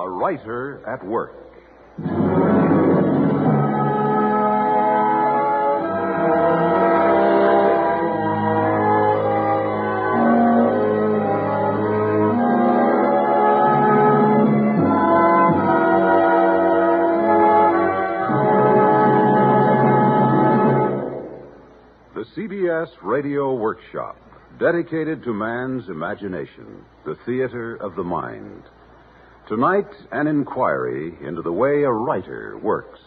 A writer at work. The CBS Radio Workshop, dedicated to man's imagination, the theater of the mind. Tonight, an inquiry into the way a writer works.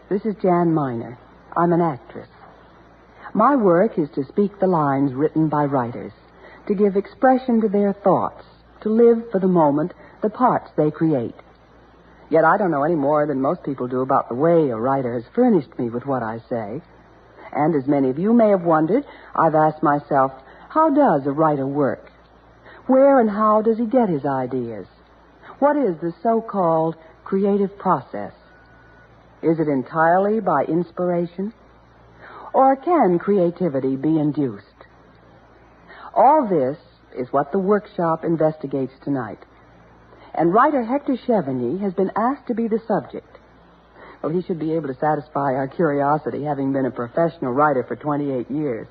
This is Jan Miner. I'm an actress. My work is to speak the lines written by writers, to give expression to their thoughts, to live for the moment the parts they create. Yet I don't know any more than most people do about the way a writer has furnished me with what I say. And as many of you may have wondered, I've asked myself, how does a writer work? Where and how does he get his ideas? What is the so-called creative process? Is it entirely by inspiration? Or can creativity be induced? All this is what the workshop investigates tonight. And writer Hector Chevigny has been asked to be the subject. Well, he should be able to satisfy our curiosity, having been a professional writer for 28 years.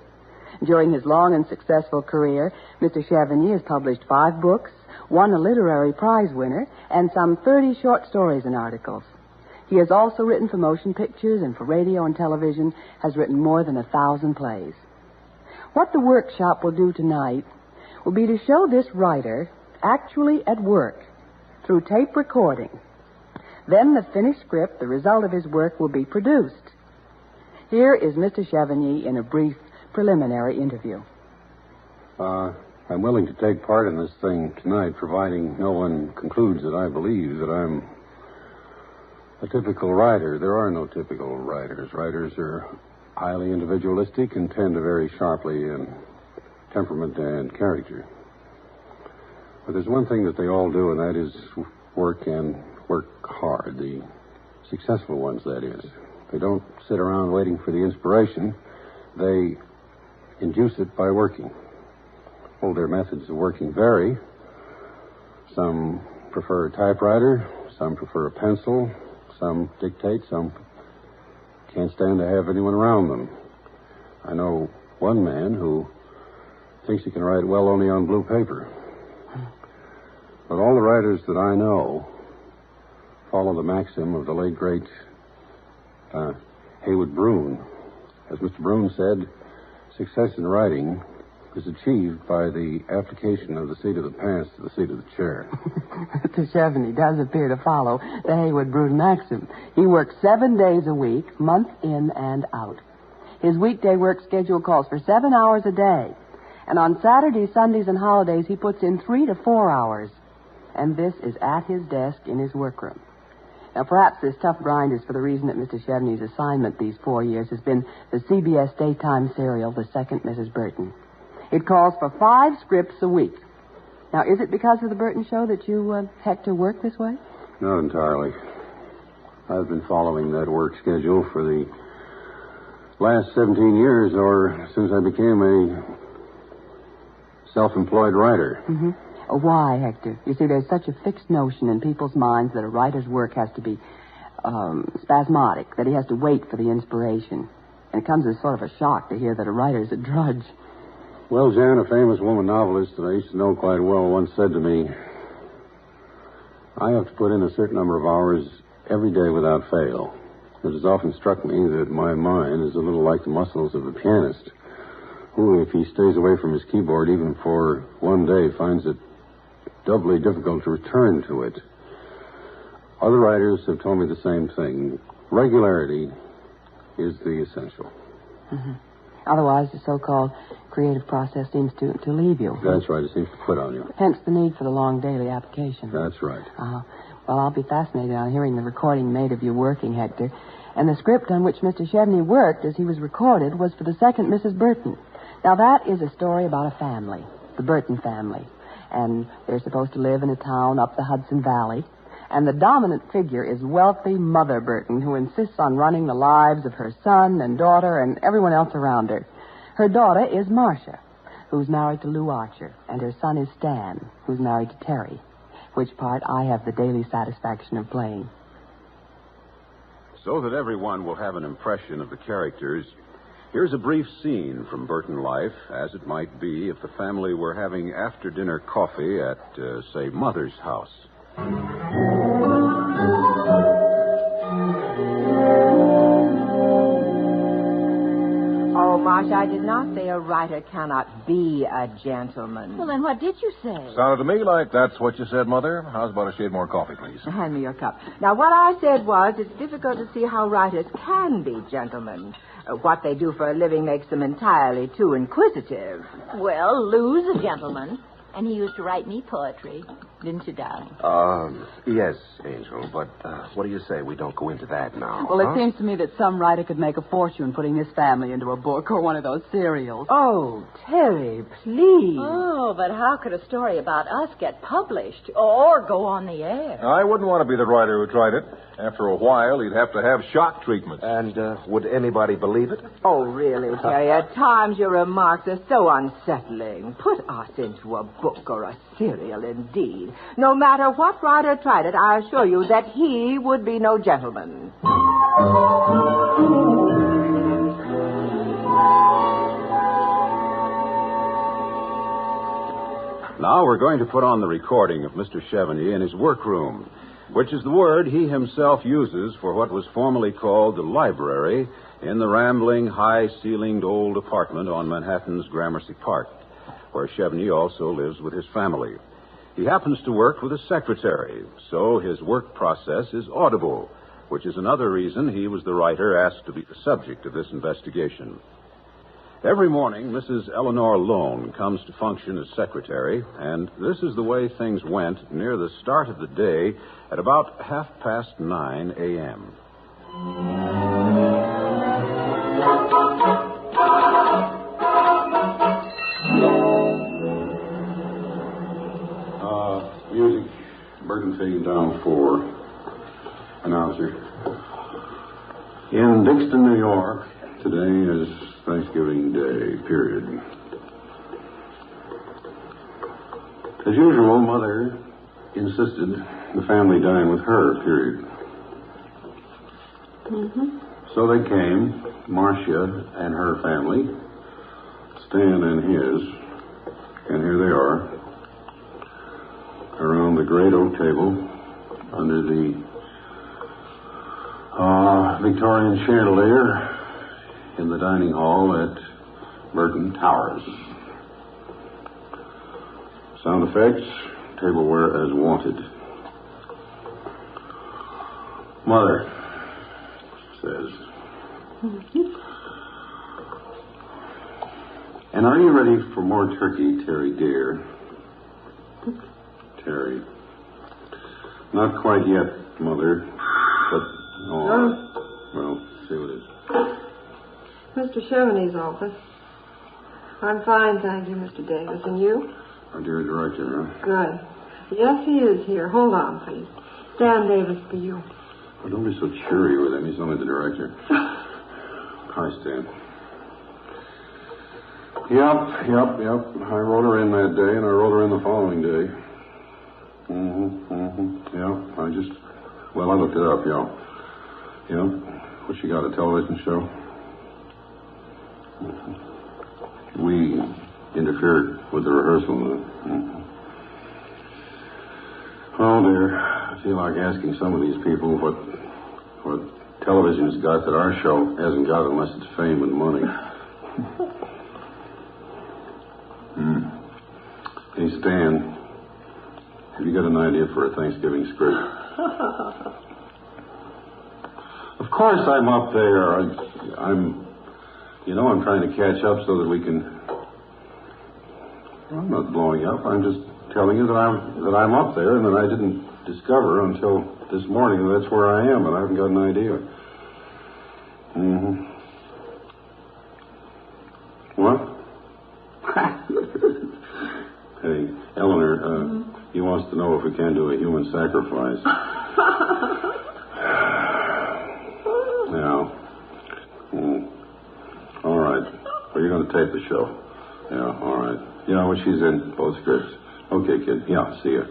During his long and successful career, Mr. Chevigny has published 5 books, won a literary prize winner, and some 30 short stories and articles. He has also written for motion pictures and for radio and television, has written more than 1,000 plays. What the workshop will do tonight will be to show this writer actually at work through tape recording. Then the finished script, the result of his work, will be produced. Here is Mr. Chevigny in a brief preliminary interview. I'm willing to take part in this thing tonight, providing no one concludes that I believe that I'm a typical writer. There are no typical writers. Writers are highly individualistic and tend to vary sharply in temperament and character. But there's one thing that they all do, and that is work and work hard. The successful ones, that is. They don't sit around waiting for the inspiration. They induce it by working. Well, their methods of working vary. Some prefer a typewriter. Some prefer a pencil. Some dictate. Some can't stand to have anyone around them. I know one man who thinks he can write well only on blue paper. But all the writers that I know follow the maxim of the late, great Heywood Broun. As Mr. Broun said, success in writing is achieved by the application of the seat of the pants to the seat of the chair. Mr. Chevigny does appear to follow the Heywood Broun maxim. He works 7 days a week, month in and out. His weekday work schedule calls for 7 hours a day. And on Saturdays, Sundays, and holidays, he puts in 3 to 4 hours. And this is at his desk in his workroom. Now, perhaps this tough grind is for the reason that Mr. Chevigny's assignment these 4 years has been the CBS daytime serial, The Second Mrs. Burton. It calls for 5 scripts a week. Now, is it because of the Burton show that you, Hector, work this way? Not entirely. I've been following that work schedule for the last 17 years, or since I became a self-employed writer. Mm-hmm. Why, Hector? You see, there's such a fixed notion in people's minds that a writer's work has to be spasmodic, that he has to wait for the inspiration. And it comes as sort of a shock to hear that a writer's a drudge. Well, Jan, a famous woman novelist that I used to know quite well once said to me, I have to put in a certain number of hours every day without fail. It has often struck me that my mind is a little like the muscles of a pianist, who, if he stays away from his keyboard even for one day, finds it doubly difficult to return to it. Other writers have told me the same thing. Regularity is the essential. Mm-hmm. Otherwise, the so-called creative process seems to leave you. That's right. It seems to quit on you. Hence the need for the long daily application. That's right. Well, I'll be fascinated on hearing the recording made of you working, Hector. And the script on which Mr. Chevigny worked as he was recorded was for The Second Mrs. Burton. Now, that is a story about a family, the Burton family. And they're supposed to live in a town up the Hudson Valley. And the dominant figure is wealthy Mother Burton, who insists on running the lives of her son and daughter and everyone else around her. Her daughter is Marcia, who's married to Lou Archer, and her son is Stan, who's married to Terry, which part I have the daily satisfaction of playing. So that everyone will have an impression of the characters, here's a brief scene from Burton life, as it might be if the family were having after-dinner coffee at, say, Mother's house. Oh, Marcia, I did not say a writer cannot be a gentleman. Well, then what did you say? Sounded to me like that's what you said, Mother. How's about a shade more coffee, please? Hand me your cup. Now, what I said was it's difficult to see how writers can be gentlemen. What they do for a living makes them entirely too inquisitive. Well, Lou's a gentleman, and he used to write me poetry. Didn't you, darling? Yes, Angel, but what do you say we don't go into that now? Well, it seems to me that some writer could make a fortune putting this family into a book or one of those serials. Oh, Terry, please. Oh, but how could a story about us get published or go on the air? I wouldn't want to be the writer who tried it. After a while, he'd have to have shock treatment. And would anybody believe it? Oh, really, Terry? At times your remarks are so unsettling. Put us into a book or a serial, indeed. No matter what writer tried it, I assure you that he would be no gentleman. Now we're going to put on the recording of Mr. Chevenix in his workroom, which is the word he himself uses for what was formerly called the library in the rambling, high-ceilinged old apartment on Manhattan's Gramercy Park, where Chevenix also lives with his family. He happens to work with a secretary, so his work process is audible, which is another reason he was the writer asked to be the subject of this investigation. Every morning, Mrs. Eleanor Lone comes to function as secretary, and this is the way things went near the start of the day at about 9:30 a.m. Music. Burton taking down 4. Announcer. In Dixon, New York, today is Thanksgiving Day, period. As usual, Mother insisted the family dine with her, period. So they came, Marcia and her family, Stan and his, and here they are, around the great oak table under the Victorian chandelier in the dining hall at Burton Towers. Sound effects, tableware as wanted. Mother says, and are you ready for more turkey, Terry dear? Terry. Not quite yet, Mother, but well, see what it is. Mr. Chevenix's office. I'm fine, thank you, Mr. Davis. And you? Our dear director, huh? Good. Yes, he is here. Hold on, please. Stan Davis for you. Oh, don't be so cheery with him. He's only the director. Hi, Stan. Yep. I wrote her in that day, and I wrote her in the following day. Yeah, I looked it up, yeah. What, she got a television show? We interfered with the rehearsal. Oh, dear. I feel like asking some of these people what television's got that our show hasn't got unless it's fame and money. Hey, Stan, have you got an idea for a Thanksgiving script? Of course I'm up there. I'm trying to catch up so that we can... I'm not blowing up. I'm just telling you that I'm up there and that I didn't discover until this morning that that's where I am, and I haven't got an idea. What? Hey, Eleanor, he wants to know if we can do a human sacrifice. Oh, you're going to tape the show? Yeah, all right. Yeah, well, she's in both scripts. Okay, kid. Yeah, see you.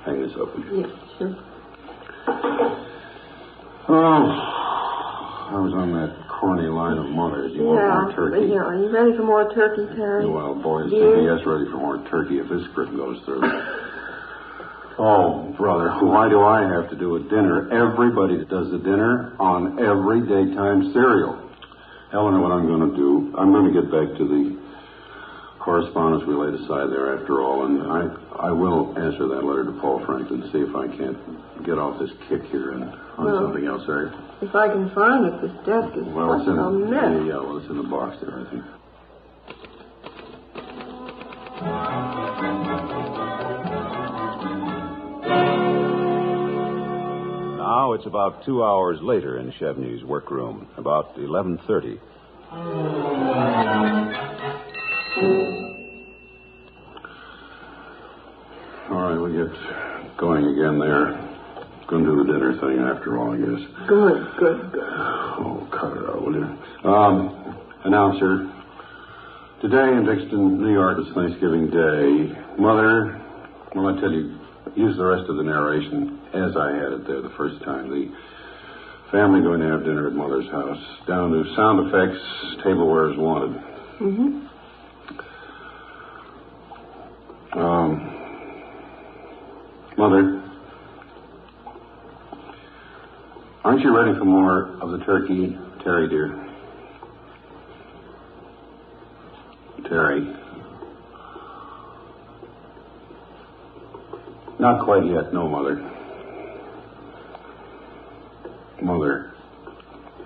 Hang this up. Yes, sure. Oh, I was on that corny line of Mother's. You want more turkey? Yeah, are you ready for more turkey, Terry? Well, boy, is CBS ready for more turkey if this script goes through. Oh, brother, why do I have to do a dinner? Everybody does a dinner on every daytime serial. Eleanor, what I'm going to do, I'm going to get back to the correspondence we laid aside there after all, and I will answer that letter to Paul Franklin, see if I can't get off this kick here and on something else there. If I can find it, this desk is it's in a mess. Yeah, well, it's in the box there, I think. Now it's about 2 hours later in Chevney's workroom, about 11:30. All right, we'll get going again there. Going to do the dinner thing after all, I guess. Good. Oh, cut it out, will you? Announcer. Today in Dixon, New York, is Thanksgiving Day. Mother, well, I tell you, use the rest of the narration as I had it there the first time. The family going to have dinner at Mother's house. Down to sound effects, tableware is wanted. Mm-hmm. Mother, aren't you ready for more of the turkey, Terry, dear? Terry. Not quite yet, no, Mother. Mother.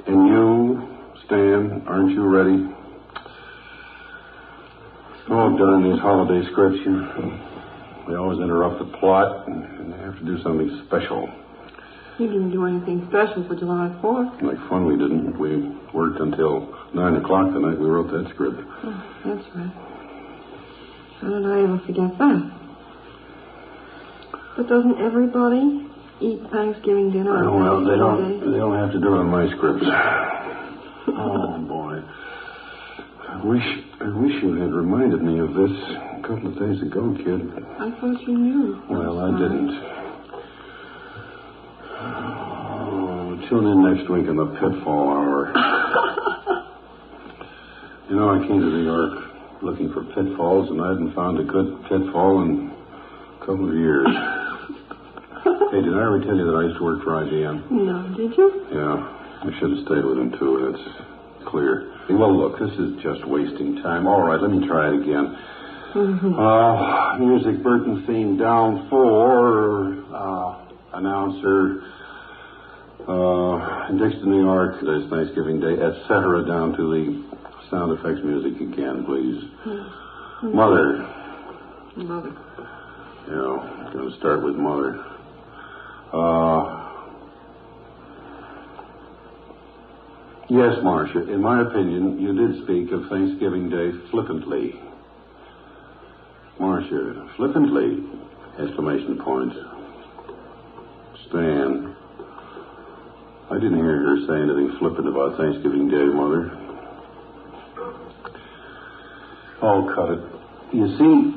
And you, Stan, aren't you ready? Oh, darn these holiday scripts. They always interrupt the plot, and they have to do something special. You didn't do anything special for July 4th. Like fun, we didn't. We worked until 9 o'clock the night we wrote that script. Oh, that's right. How did I ever forget that? But doesn't everybody eat Thanksgiving dinner on well, they Thanksgiving don't have to do it on my scripts. Oh, boy. I wish you had reminded me of this a couple of days ago, kid. I thought you knew. Well, I didn't. Oh, tune in next week in the Pitfall Hour. You know, I came to New York looking for pitfalls, and I hadn't found a good pitfall in a couple of years. Hey, did I ever tell you that I used to work for IBM? No, did you? Yeah, I should have stayed with him, too. That's clear. Hey, well, look, this is just wasting time. All right, let me try it again. Mm-hmm. Music Burton theme down 4. Announcer. In Dixon, New York, there's Thanksgiving Day, etc. Down to the sound effects music again, please. Mm-hmm. Mother. Yeah, going to start with Mother. Yes, Marcia, in my opinion, you did speak of Thanksgiving Day flippantly. Marcia, flippantly! Exclamation point. Stan, I didn't hear her say anything flippant about Thanksgiving Day, Mother. Oh, cut it. You see,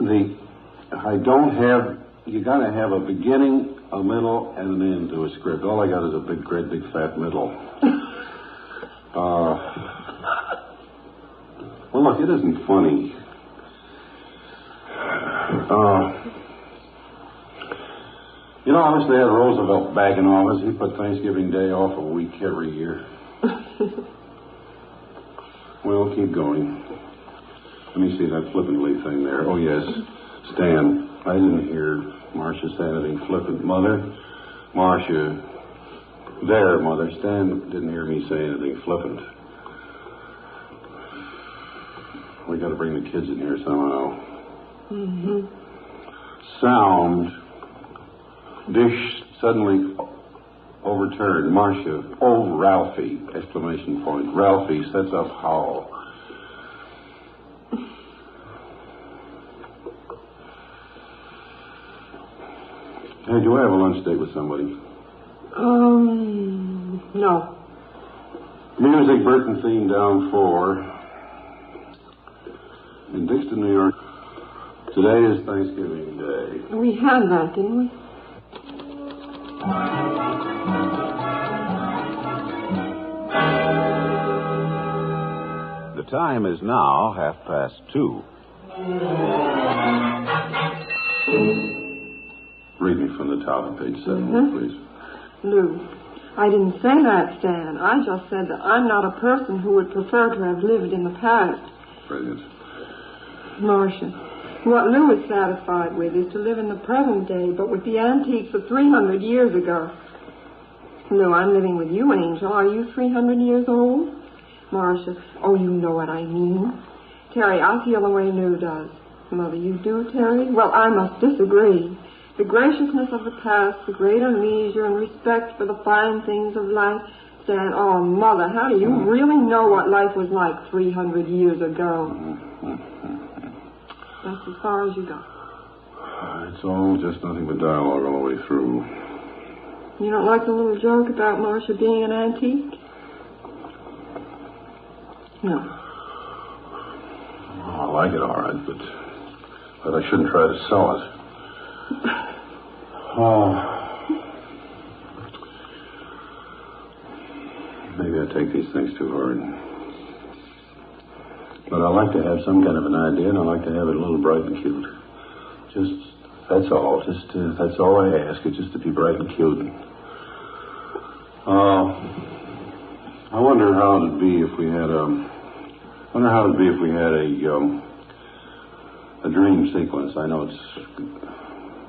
you gotta have a beginning, a middle, and an end to a script. All I got is a great big fat middle. Well, look, it isn't funny. You know, I wish they had Roosevelt back in office. He put Thanksgiving Day off a week every year. Well, keep going. Let me see that flippantly thing there. Oh, yes. Stan, I didn't hear Marcia say anything flippant. Mother? Marcia. There, Mother. Stan didn't hear me say anything flippant. We got to bring the kids in here somehow. Mm-hmm. Sound. Dish suddenly overturned. Marcia. Oh, Ralphie! Exclamation point. Ralphie sets up howl. Hey, do I have a lunch date with somebody? No. Music Burton theme down 4. in Dixon, New York. Today is Thanksgiving Day. We had that, didn't we? The time is now 2:30. Read me from the top of page 7, please. Lou, I didn't say that, Stan. I just said that I'm not a person who would prefer to have lived in the past. Brilliant. Marcia, what Lou is satisfied with is to live in the present day, but with the antiques of 300 years ago. Lou, I'm living with you, Angel. Are you 300 years old? Marcia, oh, you know what I mean. Terry, I feel the way Lou does. Mother, you do, Terry? Well, I must disagree. The graciousness of the past, the greater leisure and respect for the fine things of life. Stan, oh, Mother, how do you really know what life was like 300 years ago? That's as far as you go. It's all just nothing but dialogue all the way through. You don't like the little joke about Marcia being an antique? No. Oh, I like it all right, but I shouldn't try to sell it. Maybe I take these things too hard. But I like to have some kind of an idea, and I like to have it a little bright and cute. That's all. That's all I ask. It's just to be bright and cute. I wonder how it'd be if we had a dream sequence. I know it's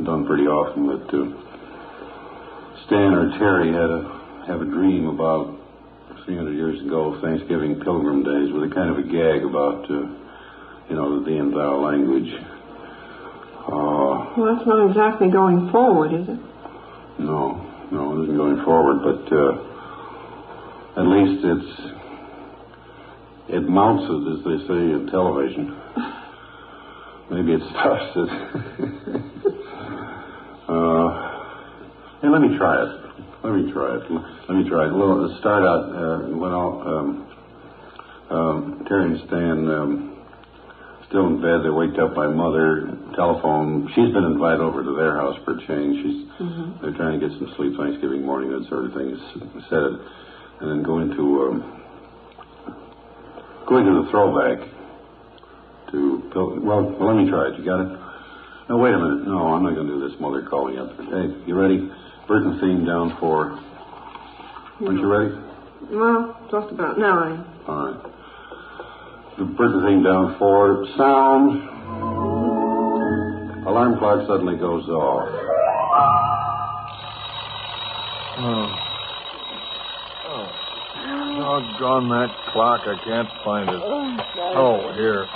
done pretty often, but Stan or Terry have a dream about 300 years ago, Thanksgiving Pilgrim Days, with a kind of a gag about, the thee and thou language. Well, that's not exactly going forward, is it? No, it isn't going forward, but at least it mounts it, as they say in television. Maybe it stops it. Hey, let me try it. Well, let's start out Terry and Stan still in bed. They're waked up by Mother. Telephone. She's been invited over to their house for a change. They're trying to get some sleep Thanksgiving morning, that sort of thing. Said it, and then go into the throwback. Well, let me try it. You got it? No, wait a minute. No, I'm not going to do this. Mother calling up. Hey, you ready? Burton theme down 4. Aren't you ready? Well, just about now I am. All right. The Burton theme down 4. Sound. Alarm clock suddenly goes off. Doggone that clock. I can't find it. Oh, here.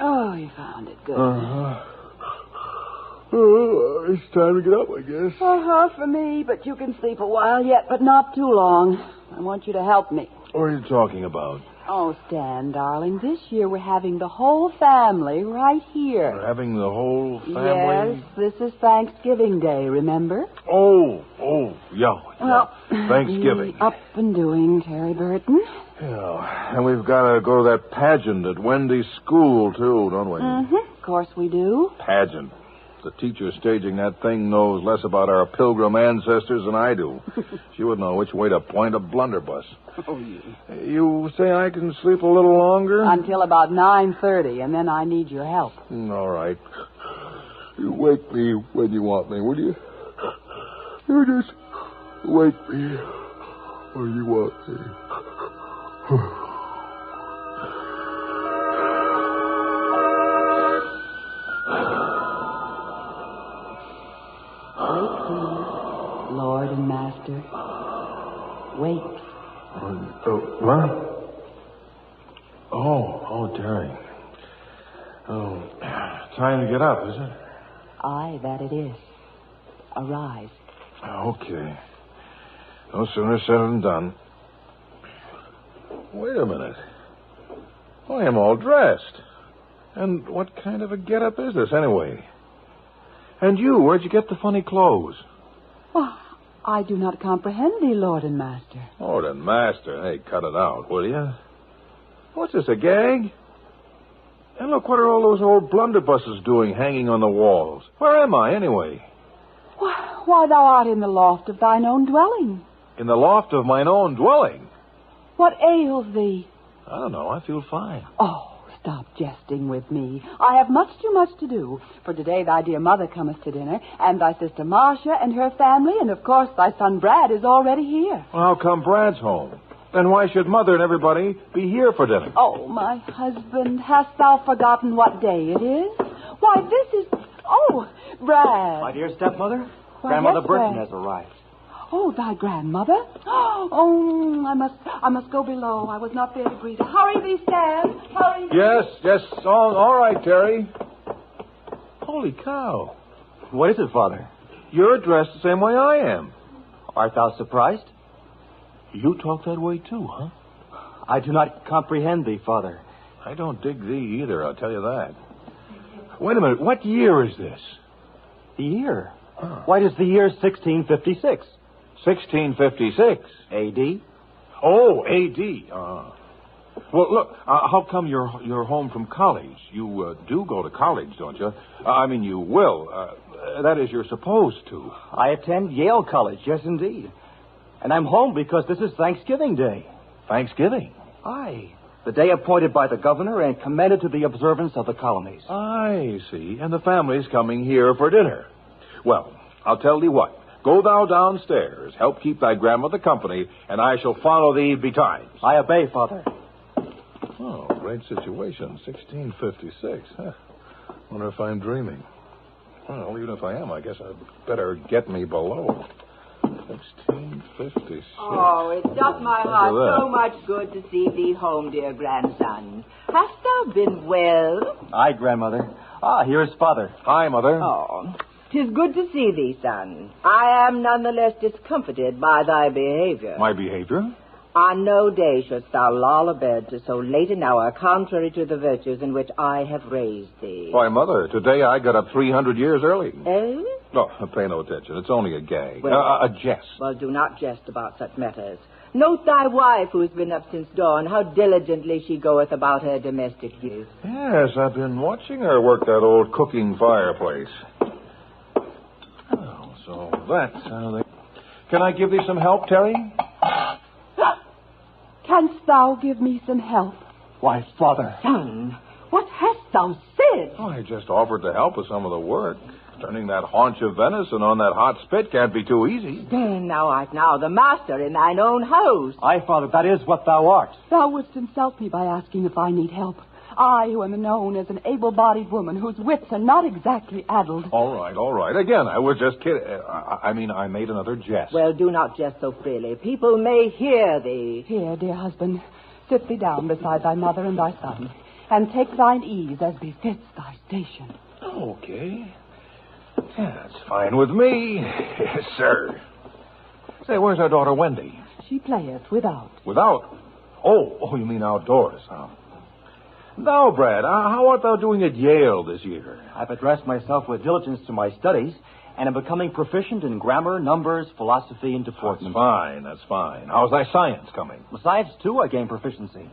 Oh, you found it. Good. It's time to get up, I guess. For me, but you can sleep a while yet, but not too long. I want you to help me. What are you talking about? Oh, Stan, darling, this year we're having the whole family right here. We're having the whole family? Yes, this is Thanksgiving Day, remember? Oh, yeah. Well, Thanksgiving. Up and doing, Terry Burton. Yeah, and we've got to go to that pageant at Wendy's school, too, don't we? Of course we do. Pageant. The teacher staging that thing knows less about our pilgrim ancestors than I do. She would know which way to point a blunderbuss. Oh, you. You say I can sleep a little longer? Until about 9:30, and then I need your help. All right. You wake me when you want me, will you? You just wake me when you want me. Wake, please, Lord and Master. Wake. What? Oh, Terry. Oh, time to get up, is it? Aye, that it is. Arise. Okay. No sooner said than done. Wait a minute. I am all dressed. And what kind of a get-up is this, anyway? And you, where'd you get the funny clothes? Oh, I do not comprehend thee, Lord and Master. Lord and Master. Hey, cut it out, will you? What's this, a gag? And look, what are all those old blunderbusses doing hanging on the walls? Where am I, anyway? Why, thou art in the loft of thine own dwelling. In the loft of mine own dwelling. What ails thee? I don't know. I feel fine. Oh, stop jesting with me. I have much too much to do. For today thy dear mother cometh to dinner, and thy sister Marcia and her family, and of course thy son Brad is already here. Well, how come Brad's home? Then why should Mother and everybody be here for dinner? Oh, my husband, hast thou forgotten what day it is? Why, this is... Oh, Brad. My dear stepmother, Why, Grandmother yes, Burton Brad. has arrived. Oh, thy grandmother? Oh, I must go below. I was not there to greet her. Hurry thee, Stan. Hurry thee. Yes. All right, Terry. Holy cow. What is it, Father? You're dressed the same way I am. Art thou surprised? You talk that way, too, huh? I do not comprehend thee, Father. I don't dig thee either, I'll tell you that. Wait a minute. What year is this? The year? Why, it is the year 1656. 1656. A.D.? Oh, A.D. Well, look, how come you're home from college? You do go to college, don't you? I mean, you will. That is, you're supposed to. I attend Yale College, yes, indeed. And I'm home because this is Thanksgiving Day. Thanksgiving? Aye. The day appointed by the governor and commended to the observance of the colonies. I see. And the family's coming here for dinner. Well, I'll tell thee what. Go thou downstairs, help keep thy grandmother company, and I shall follow thee betimes. I obey, Father. Oh, great situation. 1656. Huh. Wonder if I'm dreaming. Well, even if I am, I guess I'd better get me below. 1656. Oh, it does my heart so much good to see thee home, dear grandson. Hast thou been well? Aye, Grandmother. Here is Father. Hi, Mother. Oh, 'tis good to see thee, son. I am none the less discomfited by thy behavior. My behavior? On no day shouldst thou loll abed to so late an hour, contrary to the virtues in which I have raised thee. Why, Mother, today I got up 300 years early. Eh? No, pay no attention. It's only a gag. Well- A jest. Well, do not jest about such matters. Note thy wife, who has been up since dawn, how diligently she goeth about her domestic duties. Yes, I've been watching her work that old cooking fireplace. Oh, so that's how they... Can I give thee some help, Terry? Canst thou give me some help? Why, Father. Son, what hast thou said? Oh, I just offered to help with some of the work. Turning that haunch of venison on that hot spit can't be too easy. Then thou art now the master in thine own house. Aye, Father, that is what thou art. Thou wouldst insult me by asking if I need help. I, who am known as an able-bodied woman whose wits are not exactly addled. All right. Again, I was just kidding. I made another jest. Well, do not jest so freely. People may hear thee. Here, dear husband, sit thee down beside thy mother and thy son, and take thine ease as befits thy station. Okay. Yeah, that's fine with me. Yes, sir. Say, where's our daughter Wendy? She playeth without. Without? Oh, you mean outdoors, huh? Now, Brad, how art thou doing at Yale this year? I've addressed myself with diligence to my studies and am becoming proficient in grammar, numbers, philosophy, and deportment. That's fine. How's thy science coming? Besides, too, I gain proficiency.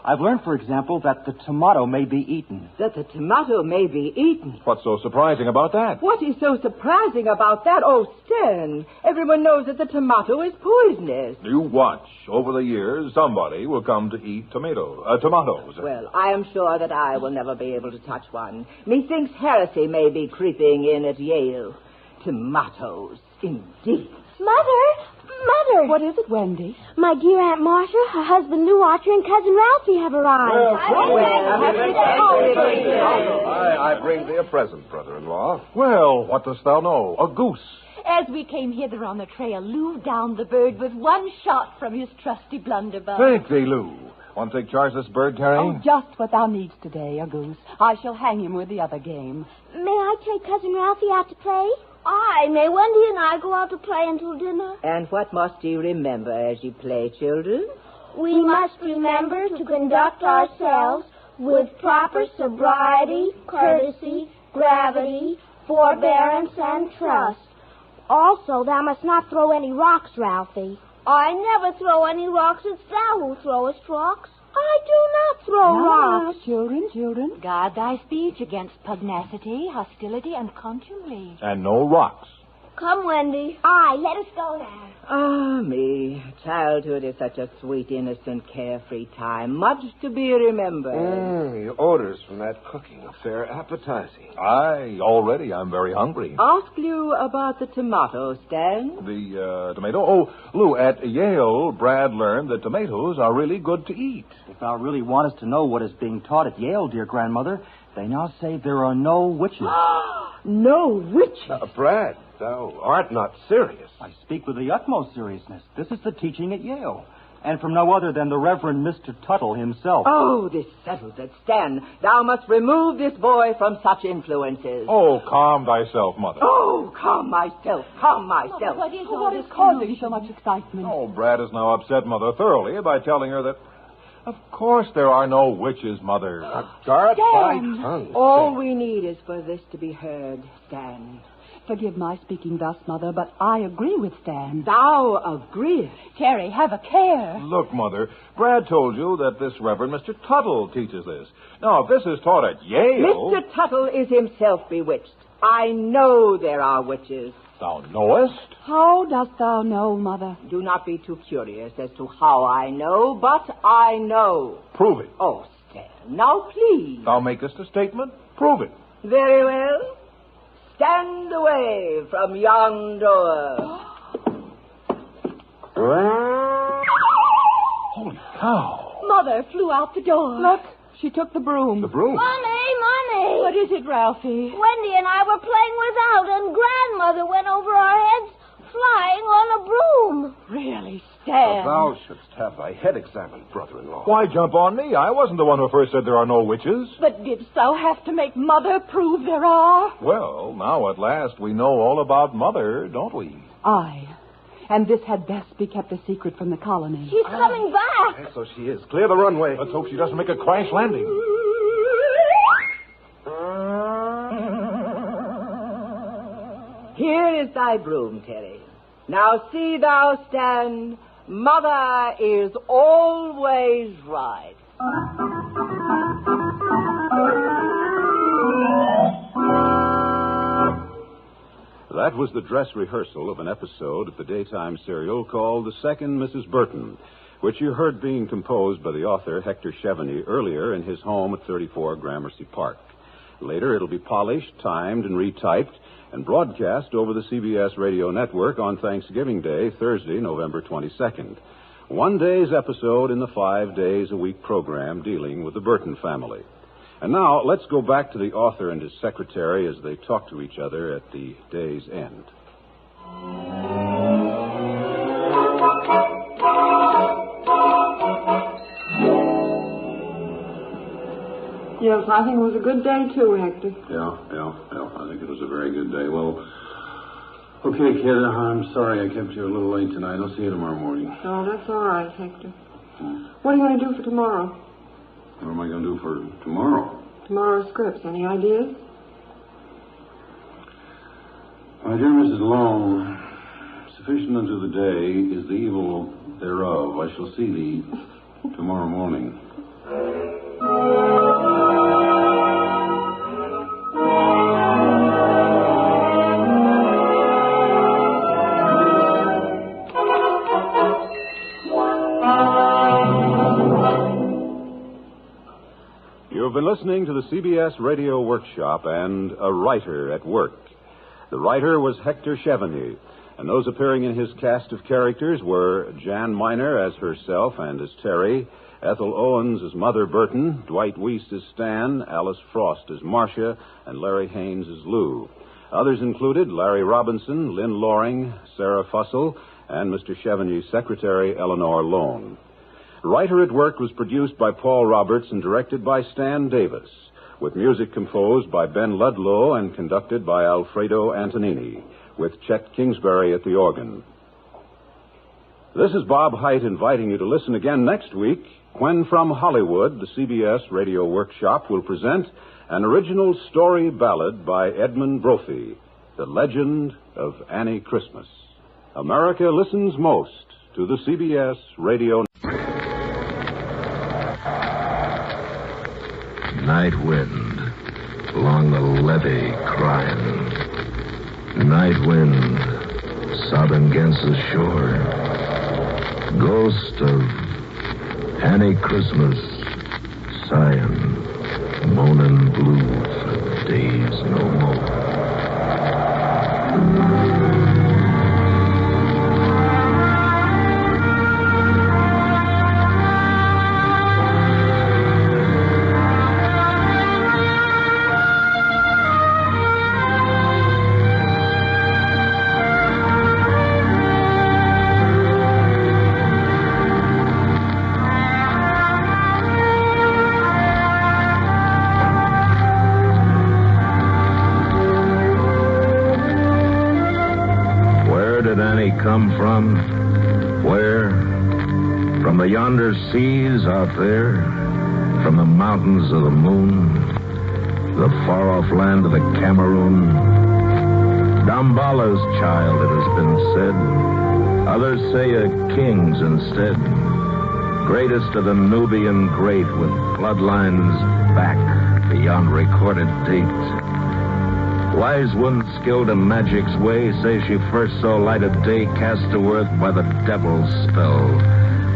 I've learned, for example, that the tomato may be eaten. That the tomato may be eaten. What's so surprising about that? What is so surprising about that? Oh, Stan, everyone knows that the tomato is poisonous. You watch. Over the years, somebody will come to eat tomatoes. Well, I am sure that I will never be able to touch one. Methinks heresy may be creeping in at Yale. Tomatoes, indeed. Mother! What is it, Wendy? My dear Aunt Marcia, her husband Lou Archer, and Cousin Ralphie have arrived. I bring thee a present, brother-in-law. Well, what dost thou know? A goose. As we came hither on the trail, Lou downed the bird with one shot from his trusty blunderbuss. Thank thee, Lou. Want to take charge of this bird, Terry? Oh, just what thou needst today, a goose. I shall hang him with the other game. May I take Cousin Ralphie out to play? Aye, may Wendy and I go out to play until dinner? And what must you remember as you play, children? We must remember to conduct ourselves with proper sobriety, courtesy, gravity, forbearance, and trust. Also, thou must not throw any rocks, Ralphie. I never throw any rocks. It's thou who throwest rocks. I do not throw Now, rocks. children. Guard thy speech against pugnacity, hostility, and contumely. And no rocks. Come, Wendy. Aye, let us go now. Ah, me. Childhood is such a sweet, innocent, carefree time. Much to be remembered. Your orders from that cooking affair appetizing. Aye, already I'm very hungry. Ask you about the tomato stand. The tomato? Oh, Lou, at Yale, Brad learned that tomatoes are really good to eat. If thou really wantest to know what is being taught at Yale, dear grandmother, they now say there are no witches. No witches. Brad, thou art not serious. I speak with the utmost seriousness. This is the teaching at Yale. And from no other than the Reverend Mr. Tuttle himself. Oh, this settles it. Stan, thou must remove this boy from such influences. Oh, calm thyself, Mother. Oh, calm myself. What is all What this is causing so much excitement? Oh, Brad has now upset Mother thoroughly by telling her that, of course, there are no witches, Mother. Guard thy Stan! tongue. All we need is for this to be heard, Stan. Forgive my speaking thus, Mother, but I agree with Stan. Thou agreest. Terry, have a care. Look, Mother, Brad told you that this Reverend Mr. Tuttle teaches this. Now, if this is taught at Yale... Mr. Tuttle is himself bewitched. I know there are witches. Thou knowest? How dost thou know, Mother? Do not be too curious as to how I know, but I know. Prove it. Oh, Stan, now please. Thou makest a statement. Prove it. Very well. Stand away from yon door. Holy cow. Mother flew out the door. Look, she took the broom. The broom. Money. What is it, Ralphie? Wendy and I were playing without, and Grandmother went over our heads flying on a broom. Really, Stan? Thou shouldst have thy head examined, brother-in-law. Why jump on me? I wasn't the one who first said there are no witches. But didst thou have to make Mother prove there are? Well, now at last we know all about Mother, don't we? Aye. And this had best be kept a secret from the colony. She's coming back. Yes, so she is. Clear the runway. Let's hope she doesn't make a crash landing. Here is thy broom, Terry. Now see thou, Stan, Mother is always right. That was the dress rehearsal of an episode of the daytime serial called The Second Mrs. Burton, which you heard being composed by the author Hector Chevigny earlier in his home at 34 Gramercy Park. Later, it'll be polished, timed, and retyped, and broadcast over the CBS radio network on Thanksgiving Day, Thursday, November 22nd. One day's episode in the 5 days a week program dealing with the Burton family. And now, let's go back to the author and his secretary as they talk to each other at the day's end. Yes, I think it was a good day, too, Hector. Yeah. I think it was a very good day. Well, okay, kid, I'm sorry I kept you a little late tonight. I'll see you tomorrow morning. Oh, that's all right, Hector. What are you going to do for tomorrow? What am I going to do for tomorrow? Tomorrow's scripts. Any ideas? My dear Mrs. Long, sufficient unto the day is the evil thereof. I shall see thee tomorrow morning. You've been listening to the CBS Radio Workshop and A Writer at Work. The writer was Hector Chevigny, and those appearing in his cast of characters were Jan Miner as herself and as Terry, Ethel Owens as Mother Burton, Dwight Weiss as Stan, Alice Frost as Marcia, and Larry Haynes as Lou. Others included Larry Robinson, Lynn Loring, Sarah Fussell, and Mr. Chevigny's secretary, Eleanor Lone. Writer at Work was produced by Paul Roberts and directed by Stan Davis, with music composed by Ben Ludlow and conducted by Alfredo Antonini, with Chet Kingsbury at the organ. This is Bob Hite inviting you to listen again next week when from Hollywood, the CBS Radio Workshop will present an original story ballad by Edmund Brophy, The Legend of Annie Christmas. America listens most to the CBS Radio. Night wind along the levee crying. Night wind sobbing against the shore. Ghost of Annie Christmas sighing, moaning blue for days no more. Come from? Where? From the yonder seas out there? From the mountains of the moon? The far-off land of the Cameroon? Dambala's child, it has been said. Others say a king's instead. Greatest of the Nubian great with bloodlines back beyond recorded date. Wise ones skilled in magic's way say she first saw light of day cast to earth by the devil's spell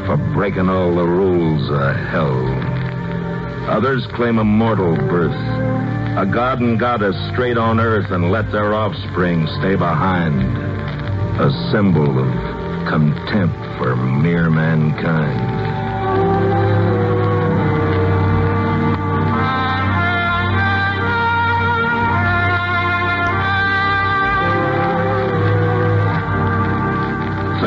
for breaking all the rules of hell. Others claim a mortal birth, a god and goddess straight on earth and let their offspring stay behind, a symbol of contempt for mere mankind.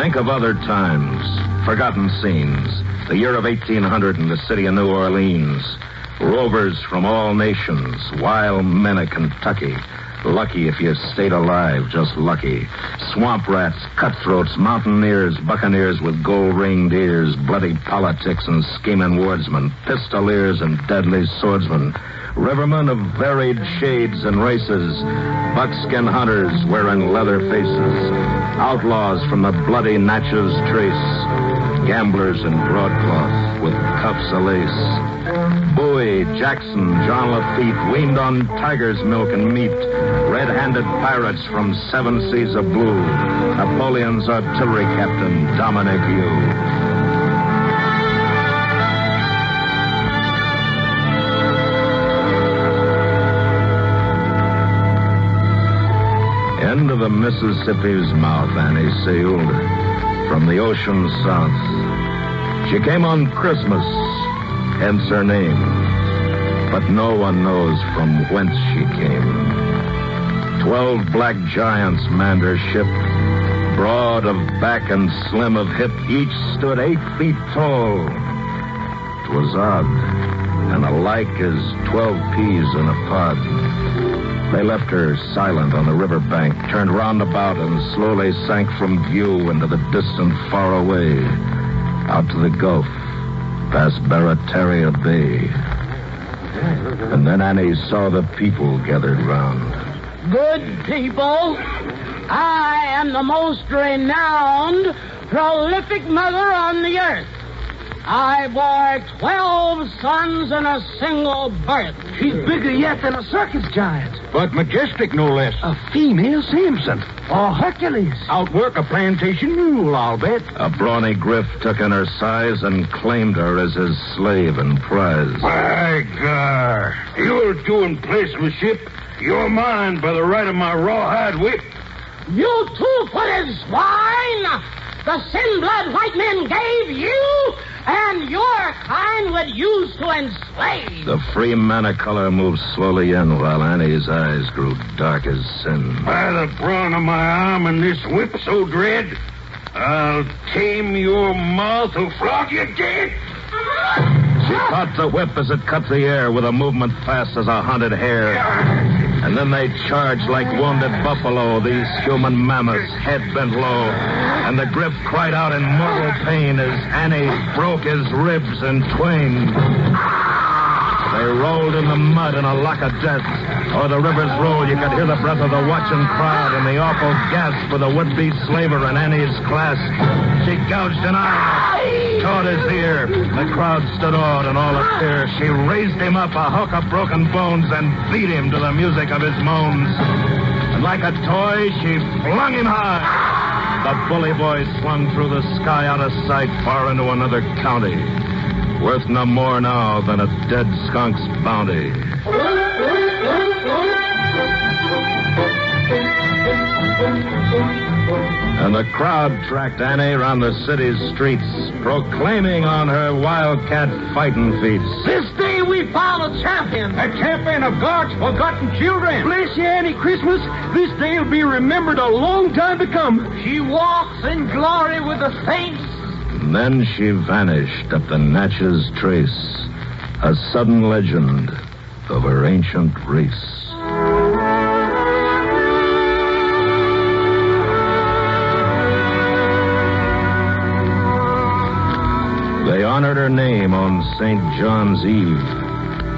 Think of other times, forgotten scenes. The year of 1800 in the city of New Orleans. Rovers from all nations, wild men of Kentucky. Lucky if you stayed alive, just lucky. Swamp rats, cutthroats, mountaineers, buccaneers with gold-ringed ears, bloody politics and scheming wardsmen, pistoliers and deadly swordsmen. Rivermen of varied shades and races, buckskin hunters wearing leather faces, outlaws from the bloody Natchez Trace, gamblers in broadcloth with cuffs of lace. Bowie, Jackson, John Lafitte, weaned on tiger's milk and meat, red-handed pirates from 7 seas of blue, Napoleon's artillery captain, Dominic Hugh. Into the Mississippi's mouth Annie sailed from the ocean south. She came on Christmas, hence her name, but no one knows from whence she came. 12 black giants manned her ship, broad of back and slim of hip. Each stood 8 feet tall. 'Twas odd, and alike as 12 peas in a pod. They left her silent on the river bank, turned roundabout and slowly sank from view into the distant far away, out to the Gulf, past Barataria Bay. And then Annie saw the people gathered round. Good people, I am the most renowned, prolific mother on the earth. I bore 12 sons in a single birth. She's bigger yet than a circus giant. But majestic, no less. A female Samson. Or Hercules. Outwork a plantation mule, I'll bet. A brawny griff took in her size and claimed her as his slave and prize. My God, you're doing placemanship. You're mine by the right of my rawhide whip. You two-footed swine! The sin blood white men gave you, and your kind would use to enslave. The free man of color moved slowly in while Annie's eyes grew dark as sin. By the brawn of my arm and this whip so dread, I'll tame your mouth or flog you dead. She caught the whip as it cut the air with a movement fast as a hunted hare. And then they charged like wounded buffalo, these human mammoths, head bent low. And the griff cried out in mortal pain as Annie broke his ribs in twain. They rolled in the mud blood in a lock of death. O'er the river's roll, you could hear the breath of the watching crowd and the awful gasp of the would-be slaver in Annie's clasp. She gouged an eye, caught his ear. The crowd stood awed and all of fear. She raised him up, a hook of broken bones, and beat him to the music of his moans. And like a toy, she flung him high. The bully boy swung through the sky out of sight, far into another county. Worth no more now than a dead skunk's bounty. And the crowd tracked Annie around the city's streets, proclaiming on her wildcat fighting feats. This day we found a champion. A champion of God's forgotten children. Bless you, Annie Christmas. This day will be remembered a long time to come. She walks in glory with the saints. And then she vanished up the Natchez Trace, a sudden legend of her ancient race. They honored her name on St. John's Eve,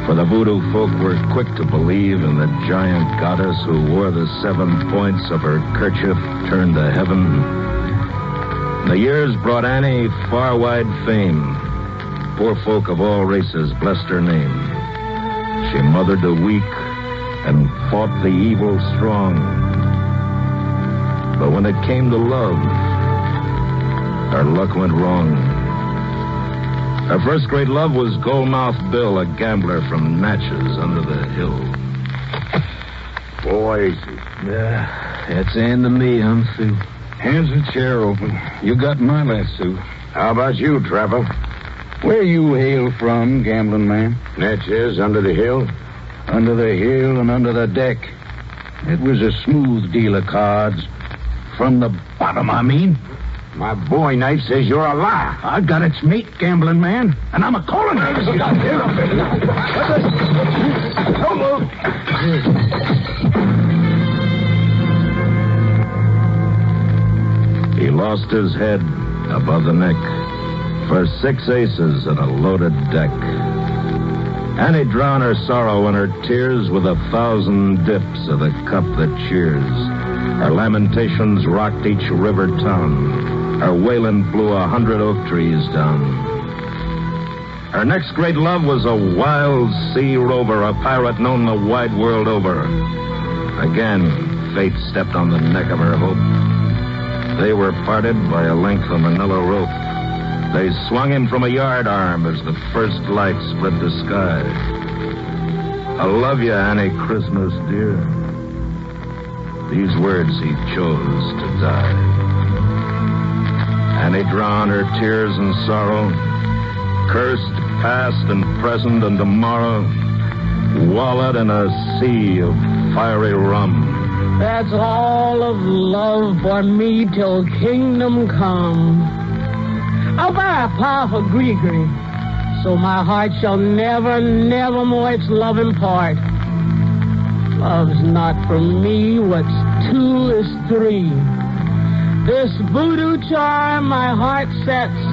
for the voodoo folk were quick to believe in the giant goddess who wore the 7 points of her kerchief turned to heaven. The years brought Annie far-wide fame. Poor folk of all races blessed her name. She mothered the weak and fought the evil strong. But when it came to love, her luck went wrong. Her first great love was Goldmouth Bill, a gambler from Natchez under the hill. Boys. Yeah, that's the end of me. I'm through. Hands the chair open. You got my lasso. How about you, Trapper? Where you hail from, gambling man? Natchez, under the hill? Under the hill and under the deck. It was a smooth deal of cards. From the bottom, I mean. My boy Knight says you're a liar. I got its mate, gambling man, and I'm a calling it. Don't move. He lost his head above the neck for 6 aces and a loaded deck. Annie drowned her sorrow and her tears with 1,000 dips of the cup that cheers. Her lamentations rocked each river town. Her wailing blew 100 oak trees down. Her next great love was a wild sea rover, a pirate known the wide world over. Again, fate stepped on the neck of her hope. They were parted by a length of manila rope. They swung him from a yardarm as the first light split the sky. I love you, Annie Christmas, dear. These words he chose to die. Annie drowned her tears and sorrow, cursed past and present and tomorrow, wallowed in a sea of fiery rum. That's all of love for me till kingdom come. I'll buy a powerful Gregory, so my heart shall never, never more its love impart. Love's not for me what's 2 is 3. This voodoo charm my heart sets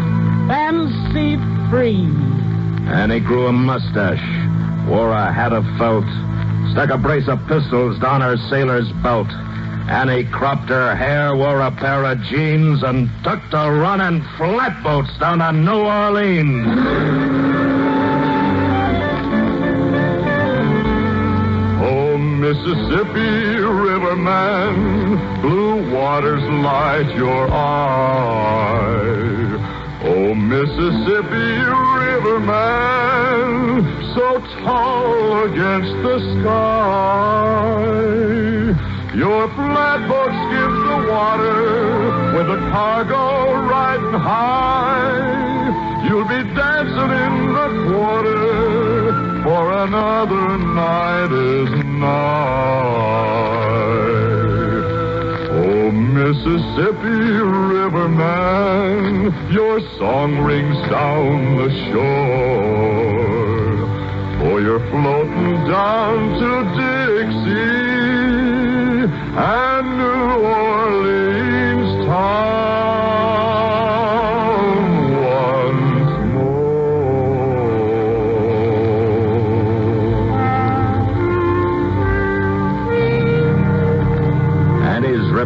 fancy free. Annie grew a mustache, wore a hat of felt, stuck a brace of pistols down her sailor's belt. Annie cropped her hair, wore a pair of jeans, and took to running flatboats down to New Orleans. Oh, Mississippi Riverman, blue waters light your eye. Oh, Mississippi Riverman, so tall against the sky. Your flatboat skims the water with a cargo riding high. You'll be dancing in the quarter, for another night is nigh. Oh, Mississippi Riverman, your song rings down the shore. For you're floating down to Dixie and New Orleans town once more.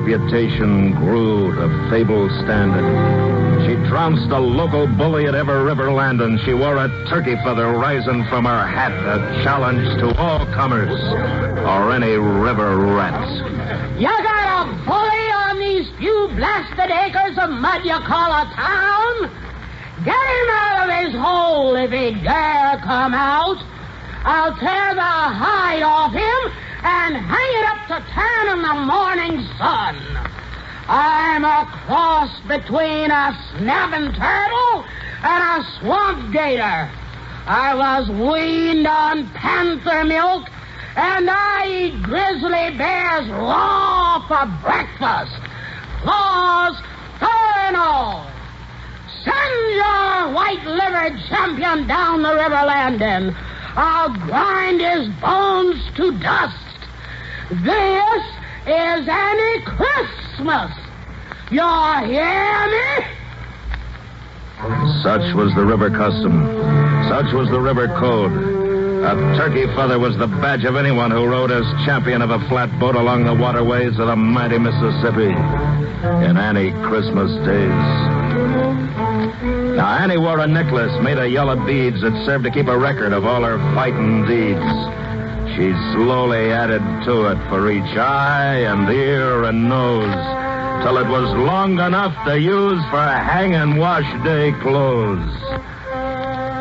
reputation grew to fable standard. She trounced a local bully at every river landing. She wore a turkey feather rising from her hat, a challenge to all comers or any river rat. You got a bully on these few blasted acres of mud you call a town? Get him out of his hole if he dare come out. I'll tear the hide off him and hang it up to turn in the morning sun. I'm a cross between a snapping turtle and a swamp gator. I was weaned on panther milk, and I eat grizzly bears raw for breakfast. Claws, fur and all. Send your white-livered champion down the river landing. I'll grind his bones to dust. This is Annie Christmas. You hear me? Such was the river custom. Such was the river code. A turkey feather was the badge of anyone who rode as champion of a flatboat along the waterways of the mighty Mississippi in Annie Christmas days. Now, Annie wore a necklace made of yellow beads that served to keep a record of all her fighting deeds. She slowly added to it for each eye and ear and nose, till it was long enough to use for hanging wash day clothes.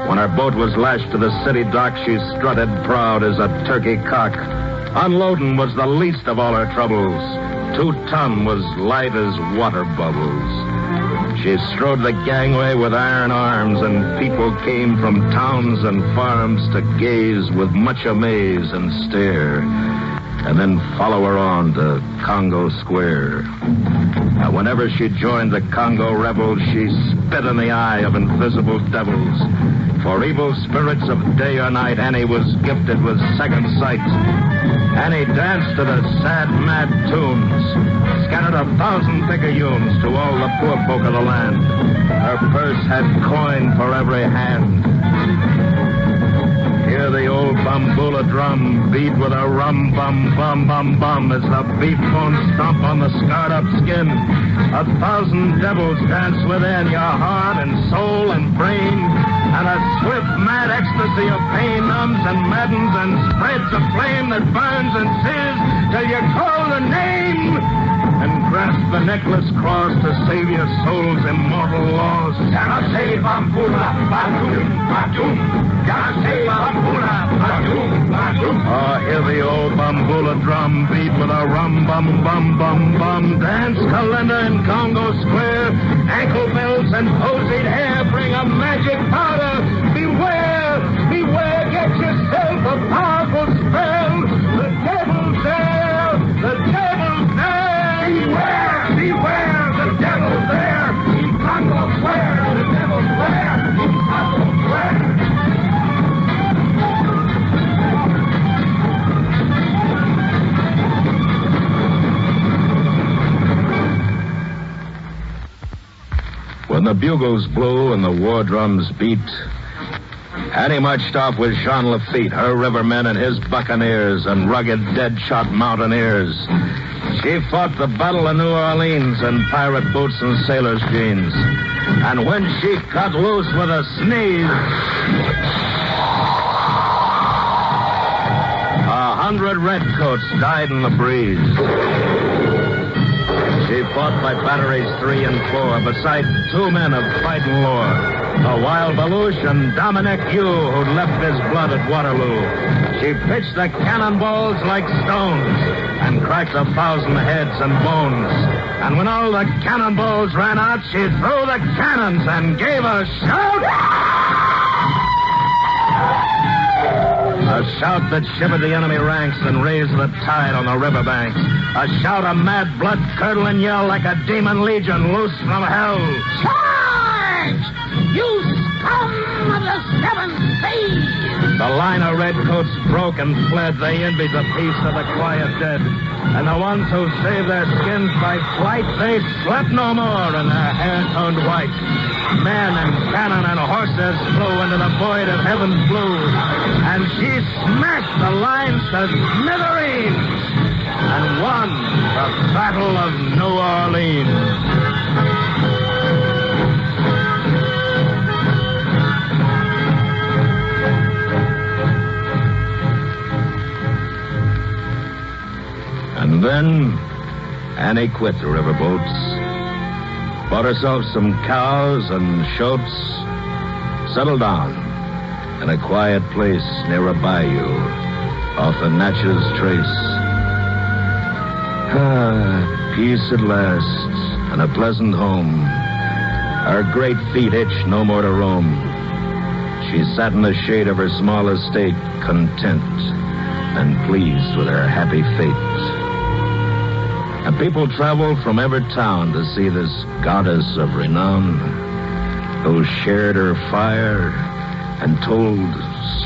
When her boat was lashed to the city dock, she strutted proud as a turkey cock. Unloading was the least of all her troubles. 2 ton was light as water bubbles. She strode the gangway with iron arms, and people came from towns and farms to gaze with much amaze and stare, and then follow her on to Congo Square. Now, whenever she joined the Congo rebels, she spit in the eye of invisible devils. For evil spirits of day or night, Annie was gifted with second sight. Annie danced to the sad, mad tunes, scattered 1,000 picayunes to all the poor folk of the land. Her purse had coin for every hand. Hear the old bambula drum beat with a rum-bum-bum-bum-bum as the beef bones stomp on the scarred-up skin. 1,000 devils dance within your heart and soul and brain, and a swift, mad ecstasy of pain numbs and maddens and spreads a flame that burns and sears till you call the name and grasp the necklace cross to save your soul's immortal laws. Yarase Bambula, Badum, Badum. Yarase Bambula, Badum, Badum. Oh, hear the old bambula drum beat with a rum-bum-bum-bum-bum. Dance calendar in Congo Square. Ankle bells and posied hair bring a magic powder. Beware, beware, get yourself a powerful spell. The devil's there, the devil's there. Beware, beware, the devil's there. In Congo Square, the devil's there. In Congo Square. When the bugles blew and the war drums beat, Annie marched off with Jean Lafitte, her rivermen and his buccaneers and rugged dead-shot mountaineers. She fought the Battle of New Orleans in pirate boots and sailor's jeans. And when she cut loose with a sneeze, 100 redcoats died in the breeze. She fought by batteries 3 and 4, beside 2 men of fighting lore. A wild Beluche and Dominic Hugh, who'd left his blood at Waterloo. She pitched the cannonballs like stones and cracked 1,000 heads and bones. And when all the cannonballs ran out, she threw the cannons and gave a shout. A shout that shivered the enemy ranks and raised the tide on the riverbanks. A shout of mad, blood-curdling yell like a demon legion loose from hell. Charge! You scum of the 7 seas! The line of redcoats broke and fled. They envied the peace of the quiet dead. And the ones who saved their skins by flight, they slept no more and their hair turned white. Men and cannon and horses flew into the void of heaven's blue. And she smashed the lines to smithereens. And one on, the Battle of New Orleans. And then Annie quit the riverboats, bought herself some cows and shoats, settled down in a quiet place near a bayou off the Natchez Trace. Peace at last, and a pleasant home. Her great feet itch no more to roam. She sat in the shade of her small estate, content and pleased with her happy fate. And people traveled from every town to see this goddess of renown, who shared her fire and told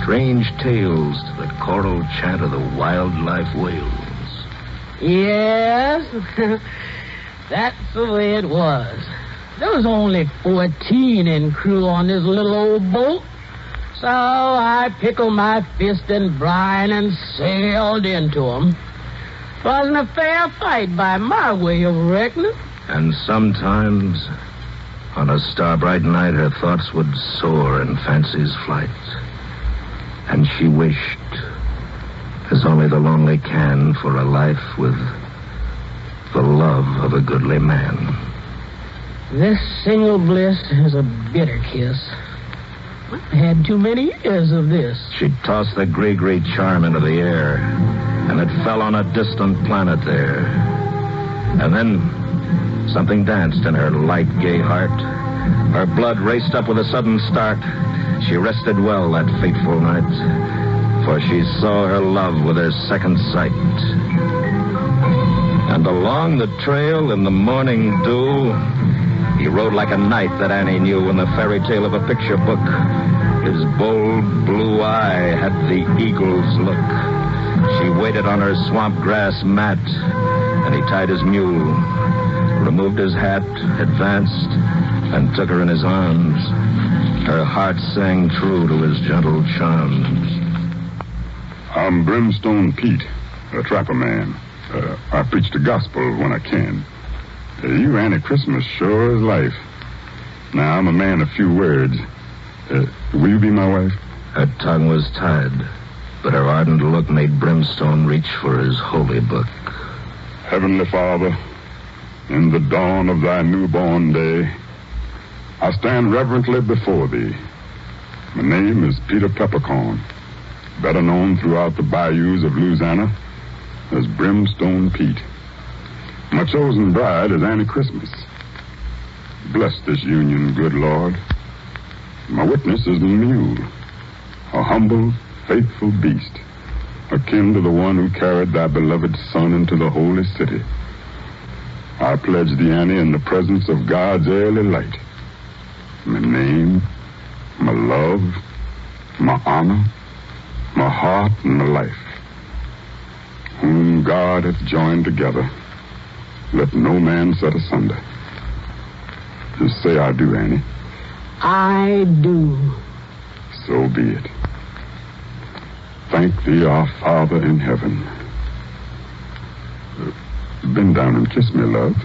strange tales to the choral chant of the wildlife wails. Yes, that's the way it was. There was only 14 in crew on this little old boat, so I pickled my fist in brine and sailed into 'em. Wasn't a fair fight by my way of reckoning. And sometimes, on a star-bright night, her thoughts would soar in fancy's flight. And she wished, as only the lonely can, for a life with the love of a goodly man. This single bliss is a bitter kiss. I've had too many years of this. She tossed the gris-gris charm into the air, and it fell on a distant planet there. And then something danced in her light, gay heart. Her blood raced up with a sudden start. She rested well that fateful night, for she saw her love with her second sight. And along the trail in the morning dew, he rode like a knight that Annie knew in the fairy tale of a picture book. His bold blue eye had the eagle's look. She waited on her swamp grass mat, and he tied his mule, removed his hat, advanced, and took her in his arms. Her heart sang true to his gentle charms. I'm Brimstone Pete, a trapper man. I preach the gospel when I can. You, Annie Christmas, sure is life. Now, I'm a man of few words. Will you be my wife? Her tongue was tied, but her ardent look made Brimstone reach for his holy book. Heavenly Father, in the dawn of thy newborn day, I stand reverently before thee. My name is Peter Peppercorn, better known throughout the bayous of Louisiana as Brimstone Pete. My chosen bride is Annie Christmas. Bless this union, good Lord. My witness is the mule, a humble, faithful beast, akin to the one who carried thy beloved son into the holy city. I pledge thee, Annie, in the presence of God's early light, my name, my love, my honor, my heart, and my life. Whom God hath joined together, let no man set asunder. Just say I do, Annie. I do. So be it. Thank thee, our Father in heaven. Bend down and kiss me, love.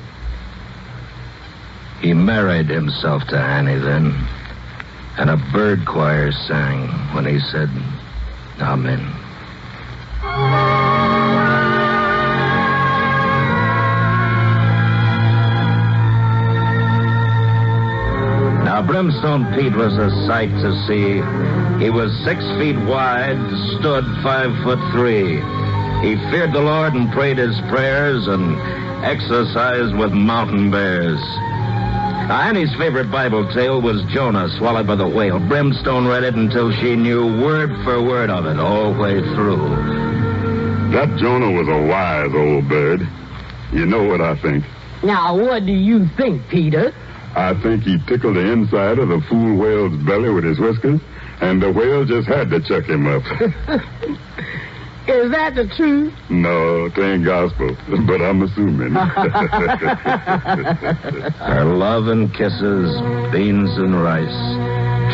He married himself to Annie then, and a bird choir sang when he said, Amen. Now, Brimstone Pete was a sight to see. He was 6 feet wide, stood 5'3". He feared the Lord and prayed his prayers and exercised with mountain bears. Now, Annie's favorite Bible tale was Jonah swallowed by the whale. Brimstone read it until she knew word for word of it all the way through. That Jonah was a wise old bird. You know what I think. Now, what do you think, Peter? I think he tickled the inside of the fool whale's belly with his whiskers, and the whale just had to chuck him up. Is that the truth? No, it ain't gospel, but I'm assuming. Her love and kisses, beans and rice,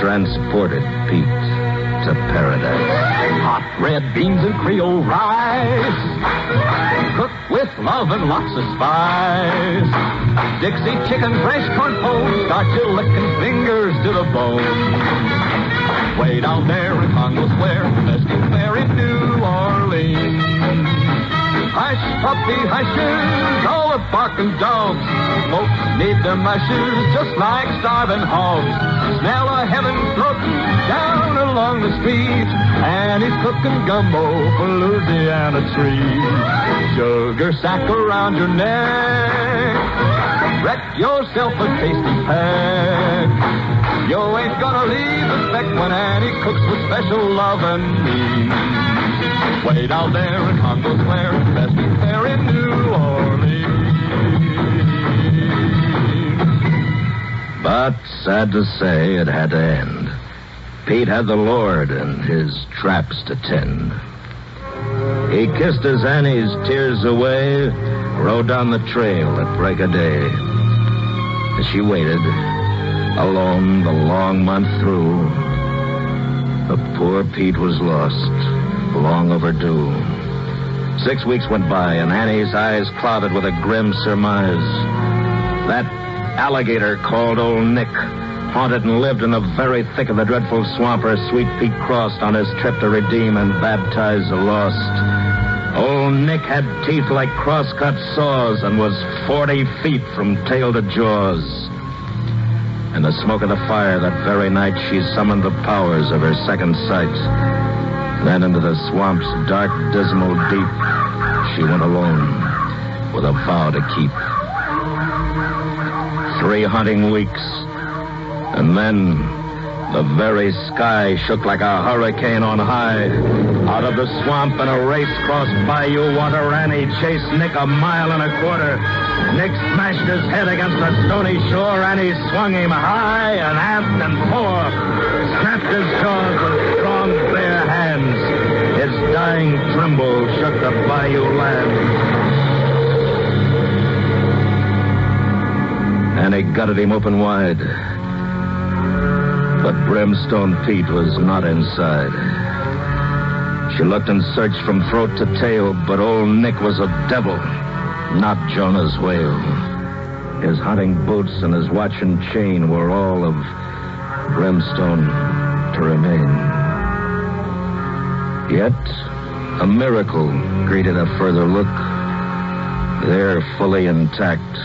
transported Pete to paradise. Hot red beans and Creole rice, cooked with with love and lots of spice. Dixie chicken, fresh corn pone, start your licking fingers to the bone. Way down there in Congo Square, Festive Fair in New Orleans. Hush, puppy, hushes, all the barking dogs. Folks need their mushes just like starving hogs. Smell of heaven floating down along the street. And he's cooking gumbo for Louisiana trees. Sugar sack around your neck. Wreck yourself a tasty peck. You ain't gonna leave a speck when Annie cooks with special love and me. Way down there in Congo Square, Festive Fair in New Orleans. But, sad to say, it had to end. Pete had the Lord and his traps to tend. He kissed his Annie's tears away, rode down the trail at break of day. As she waited, alone the long month through, the poor Pete was lost. Long overdue. 6 weeks went by, and Annie's eyes clouded with a grim surmise. That alligator called Old Nick haunted and lived in the very thick of the dreadful swamp where Sweet Pete crossed on his trip to redeem and baptize the lost. Old Nick had teeth like cross-cut saws and was 40 feet from tail to jaws. In the smoke of the fire that very night, she summoned the powers of her second sight. Then into the swamp's dark, dismal deep, she went alone with a vow to keep. 3 hunting weeks, and then the very sky shook like a hurricane on high. Out of the swamp in a race cross bayou water, Annie chased Nick 1.25 miles. Nick smashed his head against the stony shore. Annie swung him high and aft and fore, snapped his jaws with strong, bare hands. His dying tremble shook the bayou land. Annie gutted him open wide. But Brimstone Pete was not inside. She looked and searched from throat to tail, but Old Nick was a devil, not Jonah's whale. His hunting boots and his watch and chain were all of brimstone to remain. Yet a miracle greeted a further look. There, fully intact,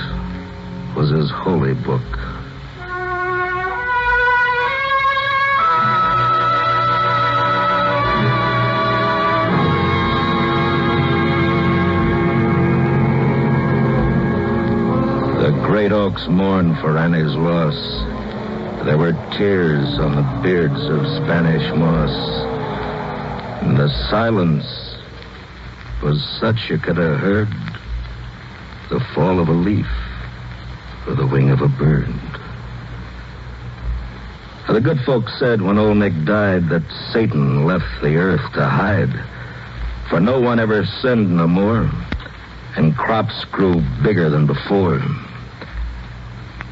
was his holy book. Great oaks mourned for Annie's loss. There were tears on the beards of Spanish moss. And the silence was such you could have heard the fall of a leaf or the wing of a bird. The good folks said when Old Nick died that Satan left the earth to hide, for no one ever sinned no more, and crops grew bigger than before.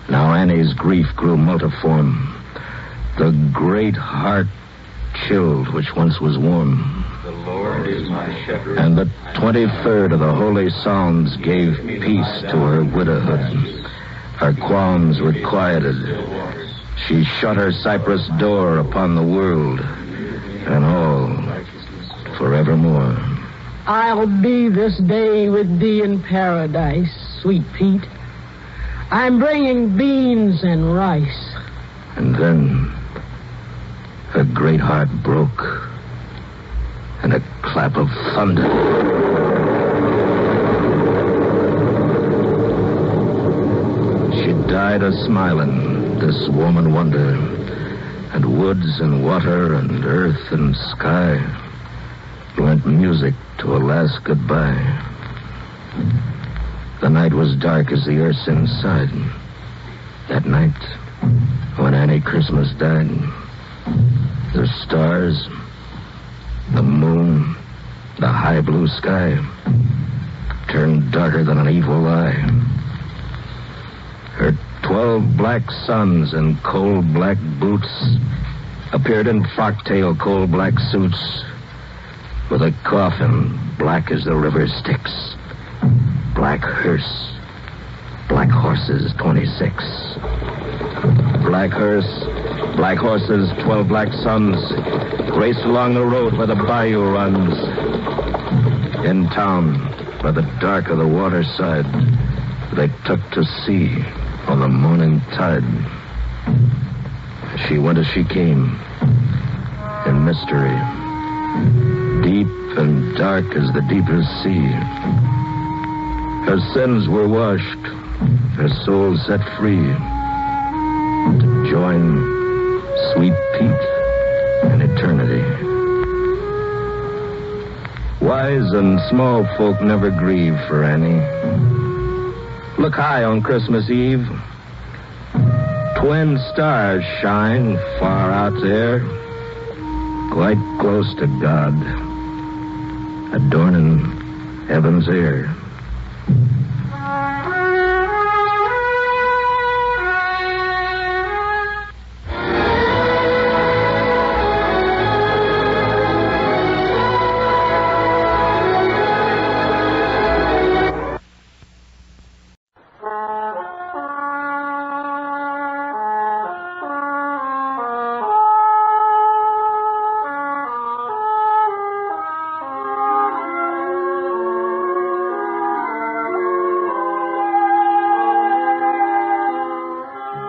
Now Annie's grief grew multiform. The great heart chilled which once was warm. The Lord is my shepherd. And the 23rd of the holy Psalms gave peace to her widowhood. Her qualms were quieted. She shut her cypress door upon the world and all forevermore. I'll be this day with thee in paradise, sweet Pete. I'm bringing beans and rice. And then her great heart broke, and a clap of thunder. She died a-smiling, this woman wonder, and woods and water and earth and sky lent music to a last goodbye. The night was dark as the earth's inside. That night, when Annie Christmas died, the stars, the moon, the high blue sky turned darker than an evil eye. Her 12 black sons in coal black boots appeared in frock-tail coal black suits with a coffin black as the river Styx. Black hearse. Black horses, 26. Black hearse, black horses, 12 black suns raced along the road where the bayou runs. In town, by the dark of the waterside, they took to sea on the morning tide. She went as she came, in mystery, deep and dark as the deepest sea. Her sins were washed, her soul set free, to join sweet Pete in eternity. Wise and small folk never grieve for Annie. Look high on Christmas Eve. Twin stars shine far out there, quite close to God, adorning heaven's air.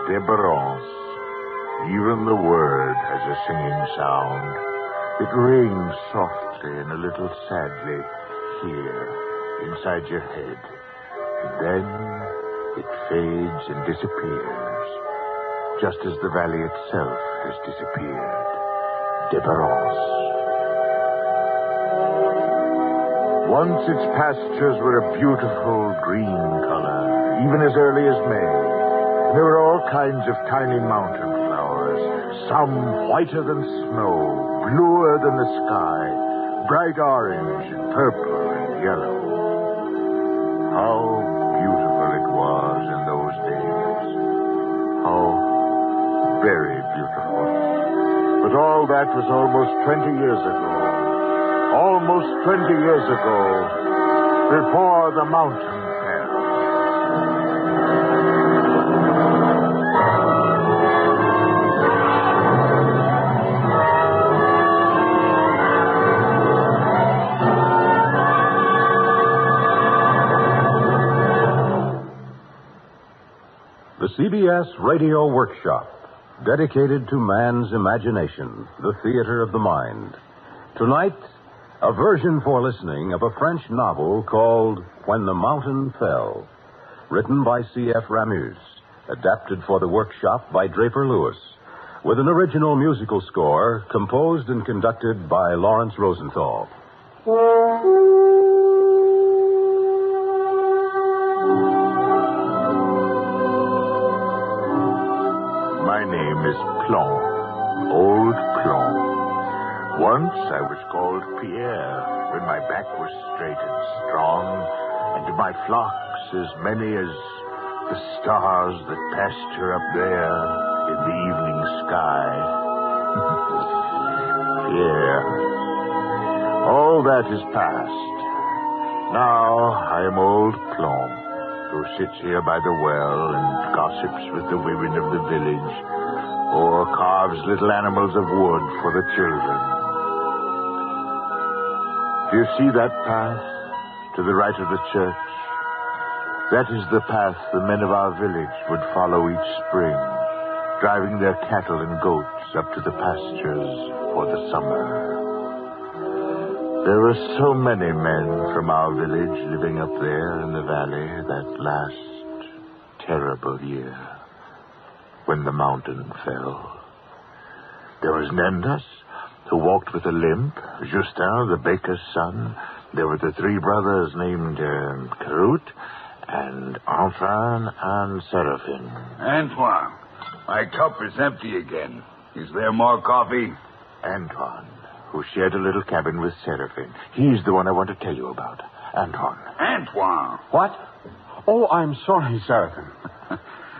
Debarance. Even the word has a singing sound. It rings softly and a little sadly here, inside your head. And then it fades and disappears, just as the valley itself has disappeared. Debarance. Once its pastures were a beautiful green color, even as early as May. There were all kinds of tiny mountain flowers, some whiter than snow, bluer than the sky, bright orange and purple and yellow. How beautiful it was in those days. How very beautiful. But all that was almost 20 years ago. Almost 20 years ago, before the mountain fell. The CBS Radio Workshop, dedicated to man's imagination, the theater of the mind. Tonight, a version for listening of a French novel called When the Mountain Fell, written by C.F. Ramuz, adapted for the Workshop by Draper Lewis, with an original musical score composed and conducted by Lawrence Rosenthal. My name is Plon, Old Plon. Once I was called Pierre when my back was straight and strong, and my flocks as many as the stars that pasture up there in the evening sky. Pierre. All that is past. Now I am Old Plon, who sits here by the well and gossips with the women of the village, or carves little animals of wood for the children. Do you see that path to the right of the church? That is the path the men of our village would follow each spring, driving their cattle and goats up to the pastures for the summer. There were so many men from our village living up there in the valley that last terrible year when the mountain fell. There was Nendas, who walked with a limp, Justin, the baker's son. There were the three brothers named Carut, and Antoine and Seraphine. Antoine, my cup is empty again. Is there more coffee? Antoine, who shared a little cabin with Seraphine. He's the one I want to tell you about. Antoine. Antoine. What? Oh, I'm sorry, Seraphine.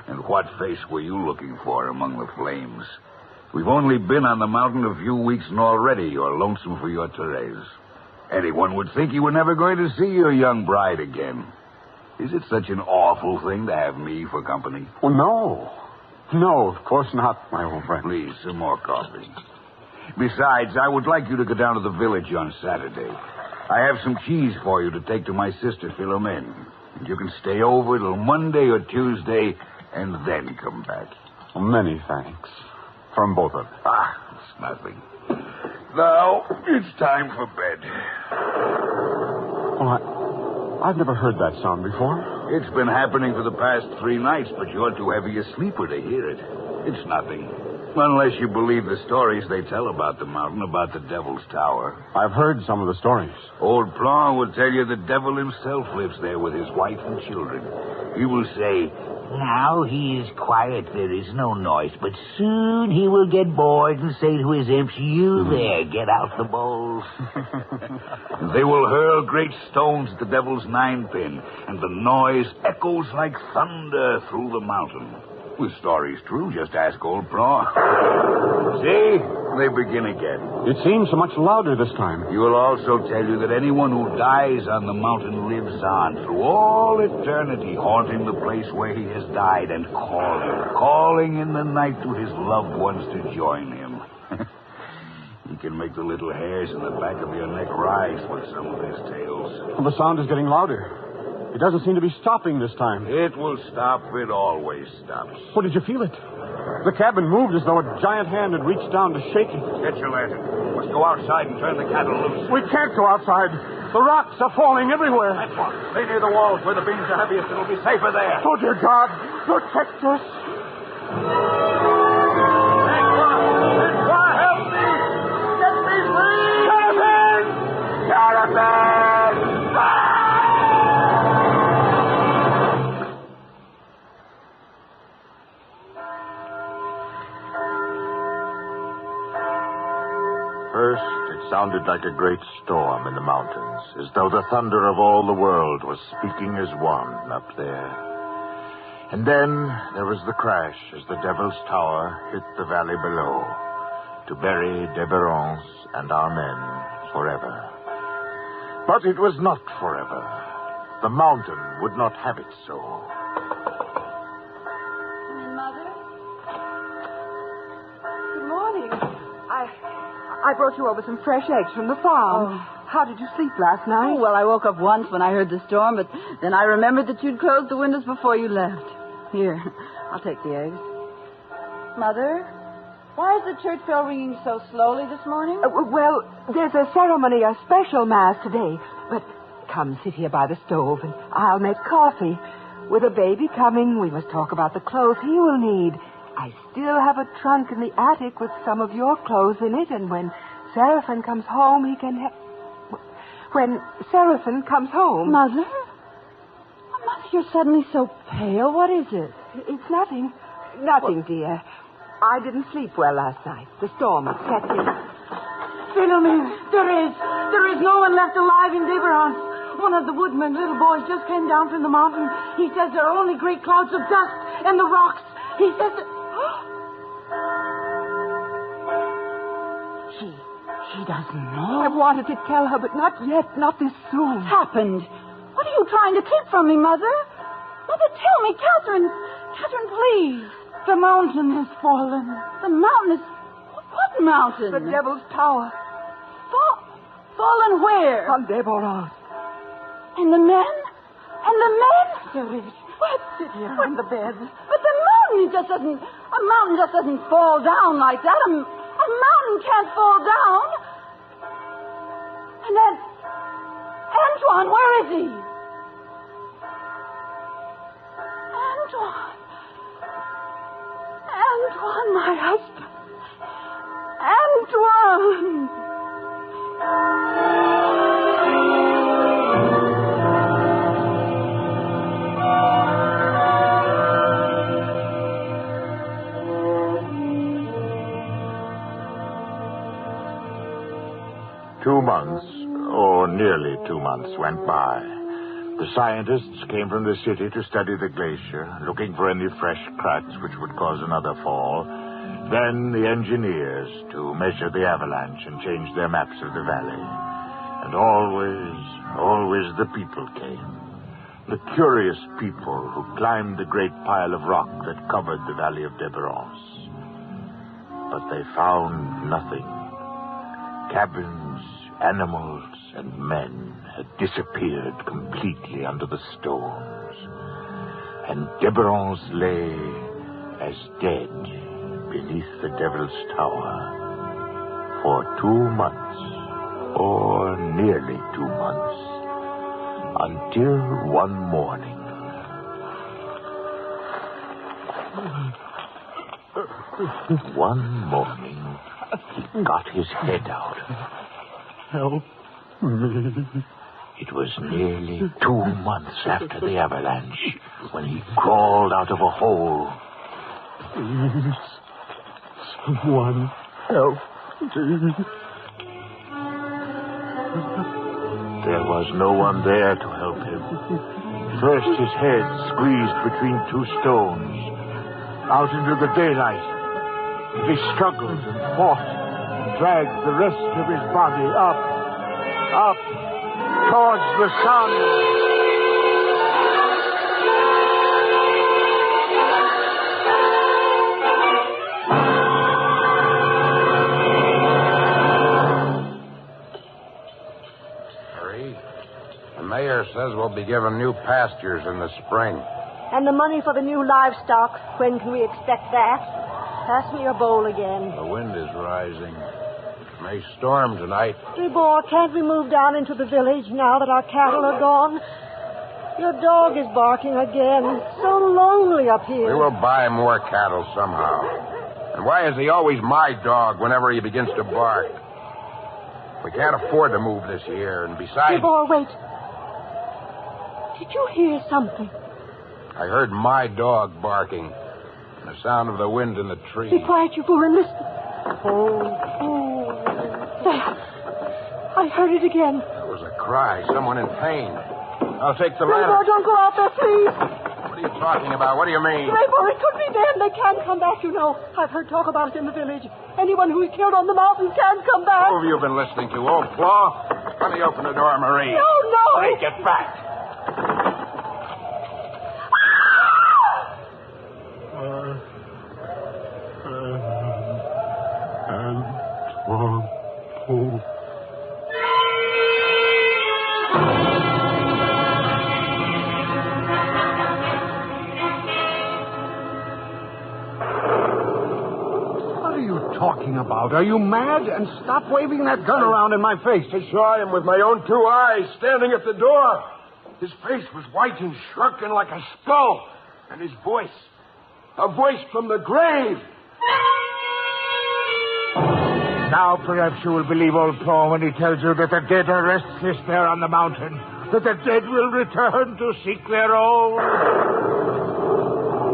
And what face were you looking for among the flames? We've only been on the mountain a few weeks, and already you're lonesome for your Therese. Anyone would think you were never going to see your young bride again. Is it such an awful thing to have me for company? Oh, no. No, of course not, my old friend. Please, some more coffee. Besides, I would like you to go down to the village on Saturday. I have some keys for you to take to my sister, Philomene. And you can stay over till Monday or Tuesday and then come back. Well, many thanks. From both of us. It's nothing. Now, it's time for bed. Well, I've never heard that sound before. It's been happening for the past 3 nights, but you're too heavy a sleeper to hear it. It's nothing. Unless you believe the stories they tell about the mountain, about the Devil's Tower. I've heard some of the stories. Old Plon will tell you the devil himself lives there with his wife and children. He will say, "Now he is quiet, there is no noise, but soon he will get bored and say to his imps, 'You there, get out the bowls.'" They will hurl great stones at the devil's 9-pin, and the noise echoes like thunder through the mountain. The story's true. Just ask old Plon. See? They begin again. It seems so much louder this time. He will also tell you that anyone who dies on the mountain lives on through all eternity, haunting the place where he has died and calling in the night to his loved ones to join him. He can make the little hairs in the back of your neck rise with some of his tales. Well, the sound is getting louder. It doesn't seem to be stopping this time. It will stop. It always stops. Oh, did you feel it? The cabin moved as though a giant hand had reached down to shake it. Get your lantern. Let's go outside and turn the cattle loose. We can't go outside. The rocks are falling everywhere. That's what. Stay near the walls where the beams are heaviest. It'll be safer there. Oh, dear God. Protect us. Help me! Get me free! Jonathan! Jonathan! First, it sounded like a great storm in the mountains, as though the thunder of all the world was speaking as one up there. And then there was the crash as the Devil's Tower hit the valley below, to bury Deberons and our men forever. But it was not forever. The mountain would not have it so. Mother? Good morning. I brought you over some fresh eggs from the farm. Oh. How did you sleep last night? Oh, well, I woke up once when I heard the storm, but then I remembered that you'd closed the windows before you left. Here, I'll take the eggs. Mother, why is the church bell ringing so slowly this morning? Well, there's a ceremony, a special mass today. But come sit here by the stove, and I'll make coffee. With a baby coming, we must talk about the clothes he will need. I still have a trunk in the attic with some of your clothes in it, and when Seraphim comes home, he can When Seraphim comes home... Mother, you're suddenly so pale. What is it? It's nothing. Nothing, dear. I didn't sleep well last night. The storm upset me. Philomene, there is no one left alive in Deberons. One of the woodmen's little boys just came down from the mountain. He says there are only great clouds of dust and the rocks. He says that... She doesn't know. I wanted to tell her, but not yet, not this soon. What happened? What are you trying to keep from me, Mother? Mother, tell me, Catherine. Catherine, please. The mountain has fallen. The mountain is... What mountain? The Devil's Tower. Fallen where? On Deberons. And the men? And the men? What? Sit here on the bed. But the mountain just doesn't... A mountain just doesn't fall down like that. A mountain can't fall down. And then... Antoine, where is he? Antoine, my husband. Antoine. 2 months, or nearly 2 months, went by. The scientists came from the city to study the glacier, looking for any fresh cracks which would cause another fall. Then the engineers to measure the avalanche and change their maps of the valley. And always the people came. the curious people who climbed the great pile of rock that covered the Valley of Deberance. But they found nothing. Cabins, animals, and men had disappeared completely under the stones. And Deberance lay as dead beneath the Devil's Tower for 2 months, or nearly 2 months, until one morning. One morning, he got his head out. Help me. It was nearly 2 months after the avalanche when he crawled out of a hole. Please, someone help me. There was no one there to help him. First his head squeezed between 2 stones, out into the daylight. He struggled and fought, and dragged the rest of his body up, towards the sun. The mayor says we'll be given new pastures in the spring. And the money for the new livestock, when can we expect that? Pass me your bowl again. The wind is rising. It may storm tonight. Tribor, can't we move down into the village now that our cattle are gone? Your dog is barking again. It's so lonely up here. We will buy more cattle somehow. And why is he always my dog whenever he begins to bark? We can't afford to move this year, and besides... Tribor, wait. Did you hear something? I heard my dog barking. And the sound of the wind in the trees. Be quiet, Tribor, and listen. There. I heard it again. That was a cry. Someone in pain. I'll take the ladder. Tribor, don't go out there, please. What are you talking about? What do you mean? Tribor, it could be them. They can't come back, you know. I've heard talk about it in the village. Anyone who is killed on the mountains can't come back. Who have you been listening to? Old Claw? Let me open the door, Marie. No. Take it back. Talking about? Are you mad? And stop waving that gun around in my face. I saw him with my own 2 eyes standing at the door. His face was white and shrunken like a skull. And his voice, a voice from the grave. Now perhaps you will believe old Paul when he tells you that the dead are restless there on the mountain. That the dead will return to seek their own.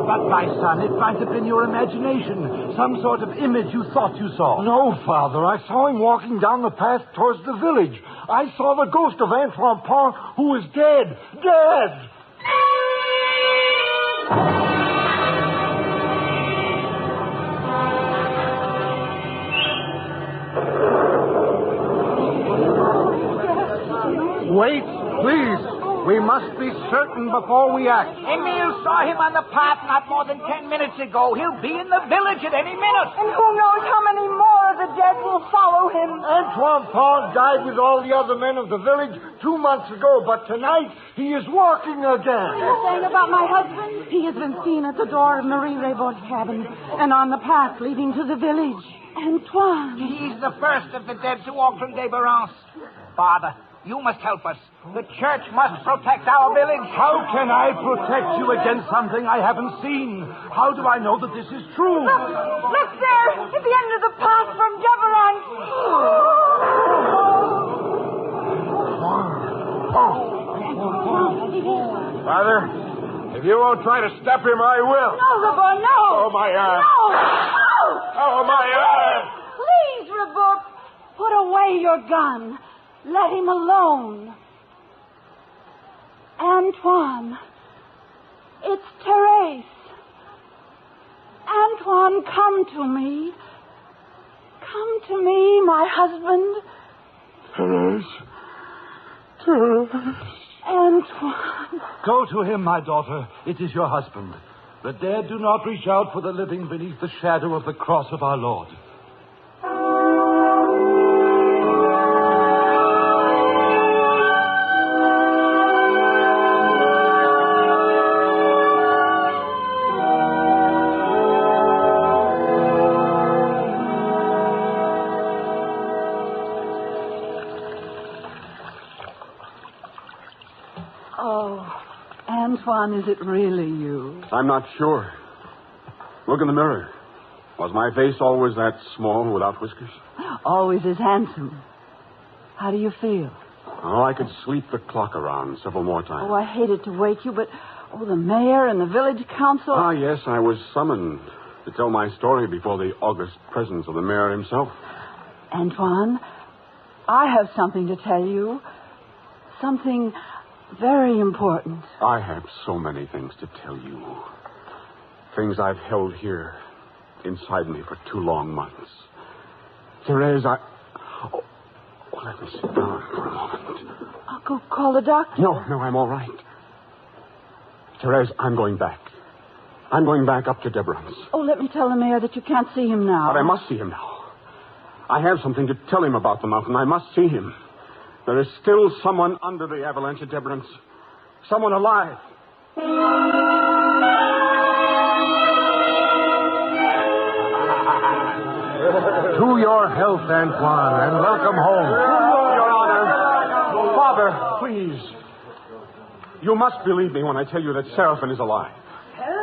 But, my son, it might have been your imagination. Some sort of image you thought you saw. No, Father. I saw him walking down the path towards the village. I saw the ghost of Antoine Pond, who is dead. Dead! Wait, please. We must be certain before we act. Emile saw him on the path not more than 10 minutes ago. He'll be in the village at any minute. And who knows how many more of the dead will follow him. Antoine Pond died with all the other men of the village 2 months ago, but tonight he is walking again. You're saying about my husband? He has been seen at the door of Marie Raybort's cabin and on the path leading to the village. Antoine. He's the first of the dead to walk from Deberance. Father, you must help us. The church must protect our village. How can I protect you against something I haven't seen? How do I know that this is true? Look there, at the end of the path from Deberance. Father, if you won't try to stop him, I will. No, Rabot, no. Oh, my arm. No. Oh, my arm. Please, Rabot, put away your gun. Let him alone. Antoine, it's Therese. Antoine, come to me. Come to me, my husband. Therese. Therese. Antoine. Go to him, my daughter. It is your husband. The dead do not reach out for the living beneath the shadow of the cross of our Lord. Antoine, is it really you? I'm not sure. Look in the mirror. Was my face always that small without whiskers? Always as handsome. How do you feel? Oh, I could sleep the clock around several more times. Oh, I hated to wake you, but the mayor and the village council. Ah, yes, I was summoned to tell my story before the august presence of the mayor himself. Antoine, I have something to tell you. Something very important. I have so many things to tell you. Things I've held here inside me for 2 long months. Therese, Oh, let me sit down for a moment. I'll go call the doctor. No, I'm all right. Therese, I'm going back. I'm going back up to Deborah's. Oh, let me tell the mayor that you can't see him now. But I must see him now. I have something to tell him about the mountain. I must see him. There is still someone under the avalanche at Deborah's. Someone alive. To your health, Antoine, and welcome home. Your Honor. Father, please. You must believe me when I tell you that Seraphim is alive.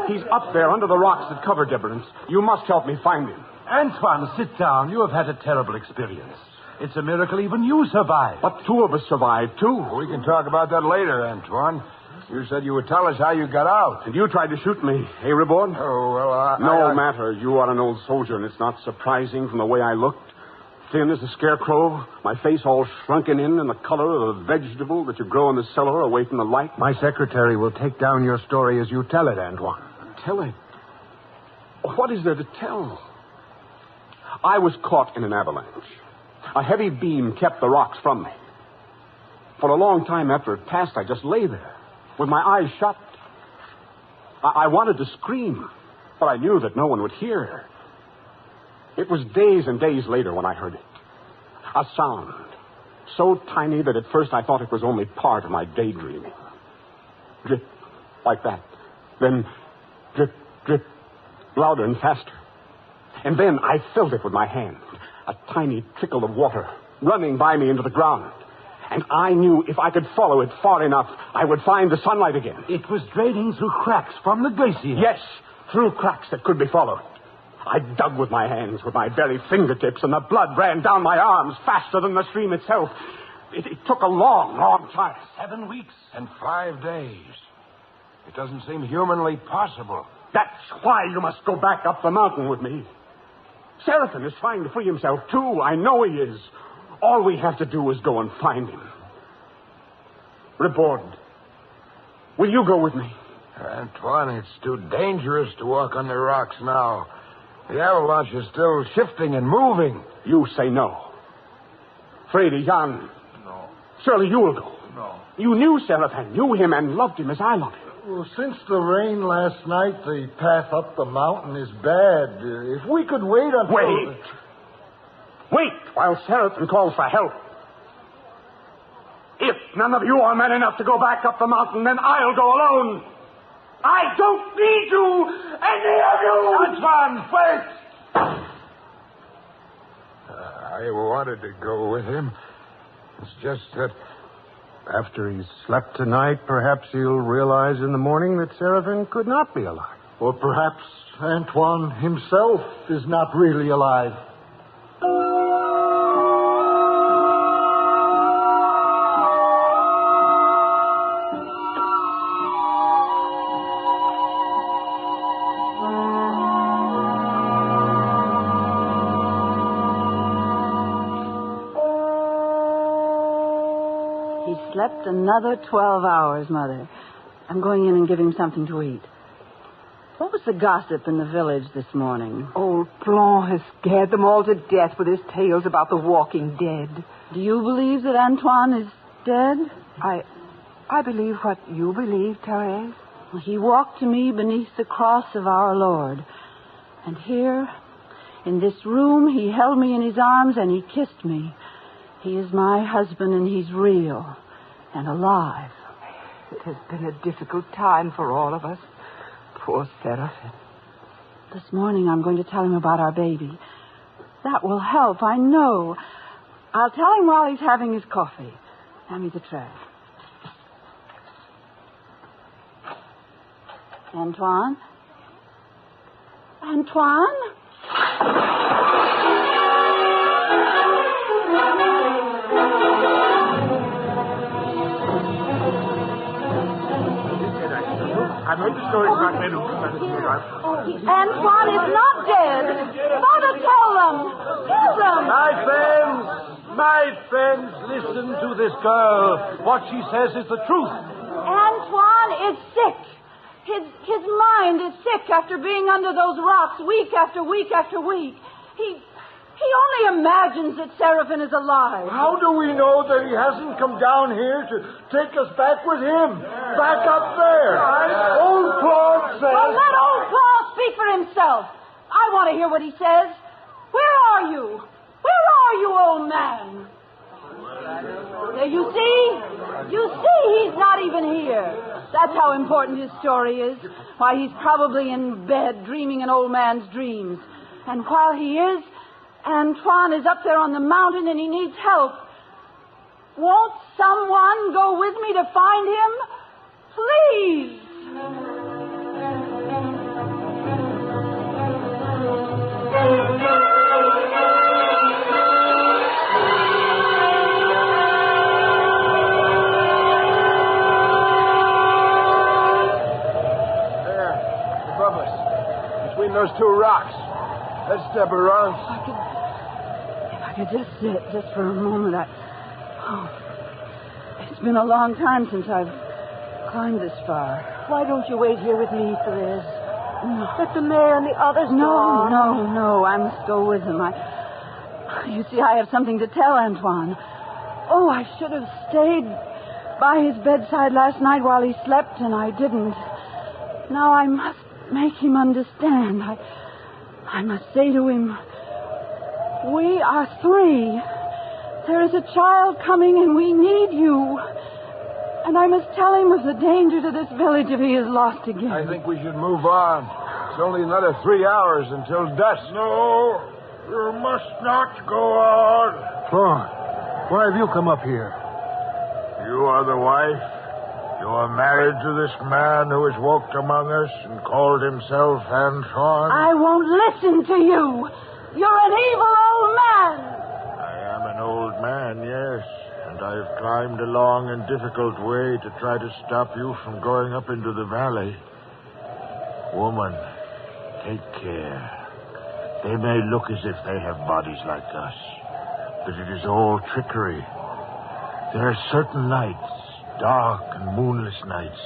He's up there under the rocks that cover Deborah's. You must help me find him. Antoine, sit down. You have had a terrible experience. It's a miracle even you survived. But 2 of us survived, too. We can talk about that later, Antoine. You said you would tell us how you got out. And you tried to shoot me, eh, Ribord? Oh, well, No matter. You are an old soldier, and it's not surprising from the way I looked. Thin as a scarecrow, my face all shrunken in the color of a vegetable that you grow in the cellar away from the light. My secretary will take down your story as you tell it, Antoine. Tell it? What is there to tell? I was caught in an avalanche. A heavy beam kept the rocks from me. For a long time after it passed, I just lay there, with my eyes shut. I wanted to scream, but I knew that no one would hear. It was days and days later when I heard it. A sound, so tiny that at first I thought it was only part of my daydreaming. Drip, like that. Then drip, drip, louder and faster. And then I felt it with my hand. A tiny trickle of water running by me into the ground. And I knew if I could follow it far enough, I would find the sunlight again. It was draining through cracks from the glacier. Yes, through cracks that could be followed. I dug with my hands, with my very fingertips, and the blood ran down my arms faster than the stream itself. It took a long, long time. 7 weeks and 5 days. It doesn't seem humanly possible. That's why you must go back up the mountain with me. Seraphim is trying to free himself, too. I know he is. All we have to do is go and find him. Ribord, will you go with me? Antoine, it's too dangerous to walk on the rocks now. The avalanche is still shifting and moving. You say no. Fredy, Jan. No. Surely you will go. No. You knew Seraphim, knew him, and loved him as I love him. Well, since the rain last night, the path up the mountain is bad. If we could wait until... Wait while Seraphim calls for help. If none of you are men enough to go back up the mountain, then I'll go alone. I don't need you, any of you! Antoine, wait! I wanted to go with him. It's just that after he's slept tonight, perhaps he'll realize in the morning that Seraphim could not be alive. Or perhaps Antoine himself is not really alive. Slept another 12 hours, Mother. I'm going in and give him something to eat. What was the gossip in the village this morning? Old Blanc has scared them all to death with his tales about the walking dead. Do you believe that Antoine is dead? I I believe what you believe, Therese. He walked to me beneath the cross of our Lord. And here, in this room, he held me in his arms and he kissed me. He is my husband and he's real and alive. It has been a difficult time for all of us. Poor Seraphim. This morning I'm going to tell him about our baby. That will help, I know. I'll tell him while he's having his coffee. Hand me the tray. Antoine? Antoine? I've heard the story about Meadows. Antoine is not dead. Father, tell them. Tell them. My friends, listen to this girl. What she says is the truth. Antoine is sick. His mind is sick after being under those rocks week after week after week. He only imagines that Seraphim is alive. How do we know that he hasn't come down here to take us back with him? Back up there. Old Claude says... Well, let old Claude speak for himself. I want to hear what he says. Where are you? Where are you, old man? There, you see? You see he's not even here. That's how important his story is. Why, he's probably in bed dreaming an old man's dreams. And while he is, Antoine is up there on the mountain and he needs help. Won't someone go with me to find him? Please. Those two rocks. That's Deborah's. If I could just sit, just for a moment. It's been a long time since I've climbed this far. Why don't you wait here with me, Therese? No. Let the mayor and the others go on. No. I must go with him. You see, I have something to tell Antoine. Oh, I should have stayed by his bedside last night while he slept, and I didn't. Now I must make him understand. I must say to him, we are three. There is a child coming and we need you. And I must tell him of the danger to this village if he is lost again. I think we should move on. It's only another 3 hours until dusk. No, you must not go on. Claude, why have you come up here? You are the wife? You are married to this man who has walked among us and called himself Antoine? I won't listen to you. You're an evil old man. I am an old man, yes. And I have climbed a long and difficult way to try to stop you from going up into the valley. Woman, take care. They may look as if they have bodies like us, but it is all trickery. There are certain nights, dark and moonless nights,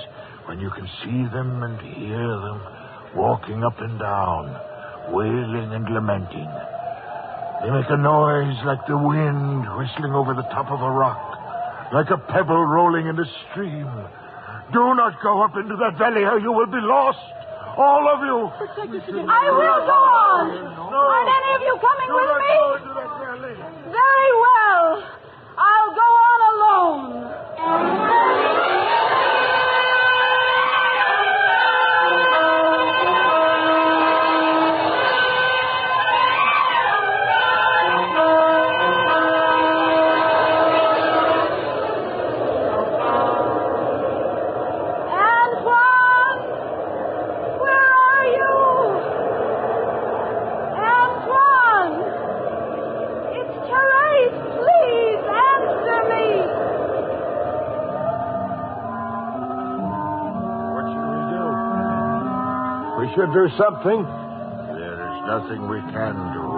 when you can see them and hear them walking up and down, wailing and lamenting. They make a noise like the wind whistling over the top of a rock, like a pebble rolling in a stream. Do not go up into that valley or you will be lost, all of you. I will go on. Aren't any of you coming with me? Very well. I'll go on alone. Should do something. There is nothing we can do.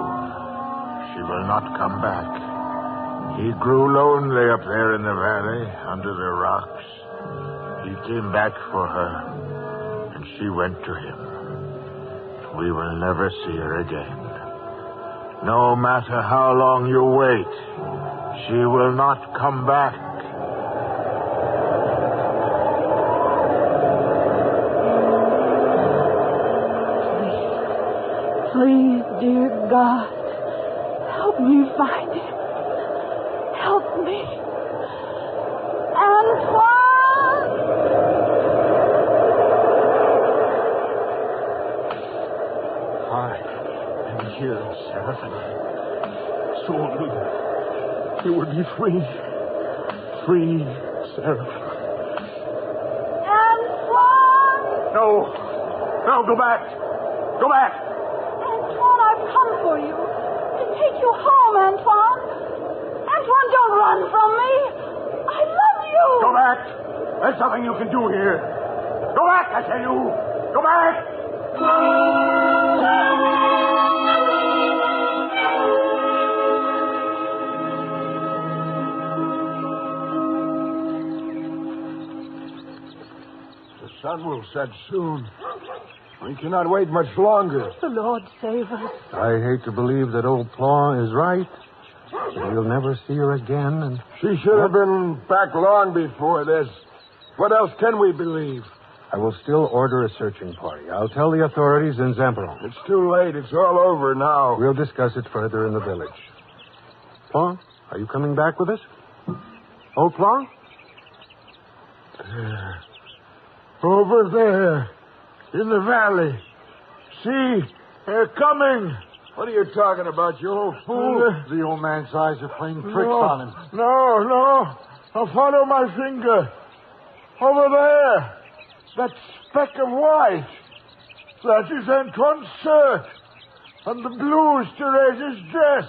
She will not come back. He grew lonely up there in the valley, under the rocks. He came back for her, and she went to him. We will never see her again. No matter how long you wait, she will not come back. God, help me find him. Help me. Antoine! I am here, Seraphim. Soon we will be free. Free, Seraphim. Antoine! No, go back. Go back. Antoine, I've come for you. To take you home, Antoine. Antoine, don't run from me. I love you. Go back. There's nothing you can do here. Go back, I tell you. Go back. The sun will set soon. We cannot wait much longer. The Lord save us. I hate to believe that old Claw is right. That we'll never see her again. And She should have been back long before this. What else can we believe? I will still order a searching party. I'll tell the authorities in Zamperon. It's too late. It's all over now. We'll discuss it further in the village. Claw, are you coming back with us? Old Claw? There. Over there. In the valley. See? They're coming. What are you talking about, you old fool? The old man's eyes are playing tricks on him. No. I'll follow my finger. Over there. That speck of white. That is Antoine's shirt. And the blues Therese's dress.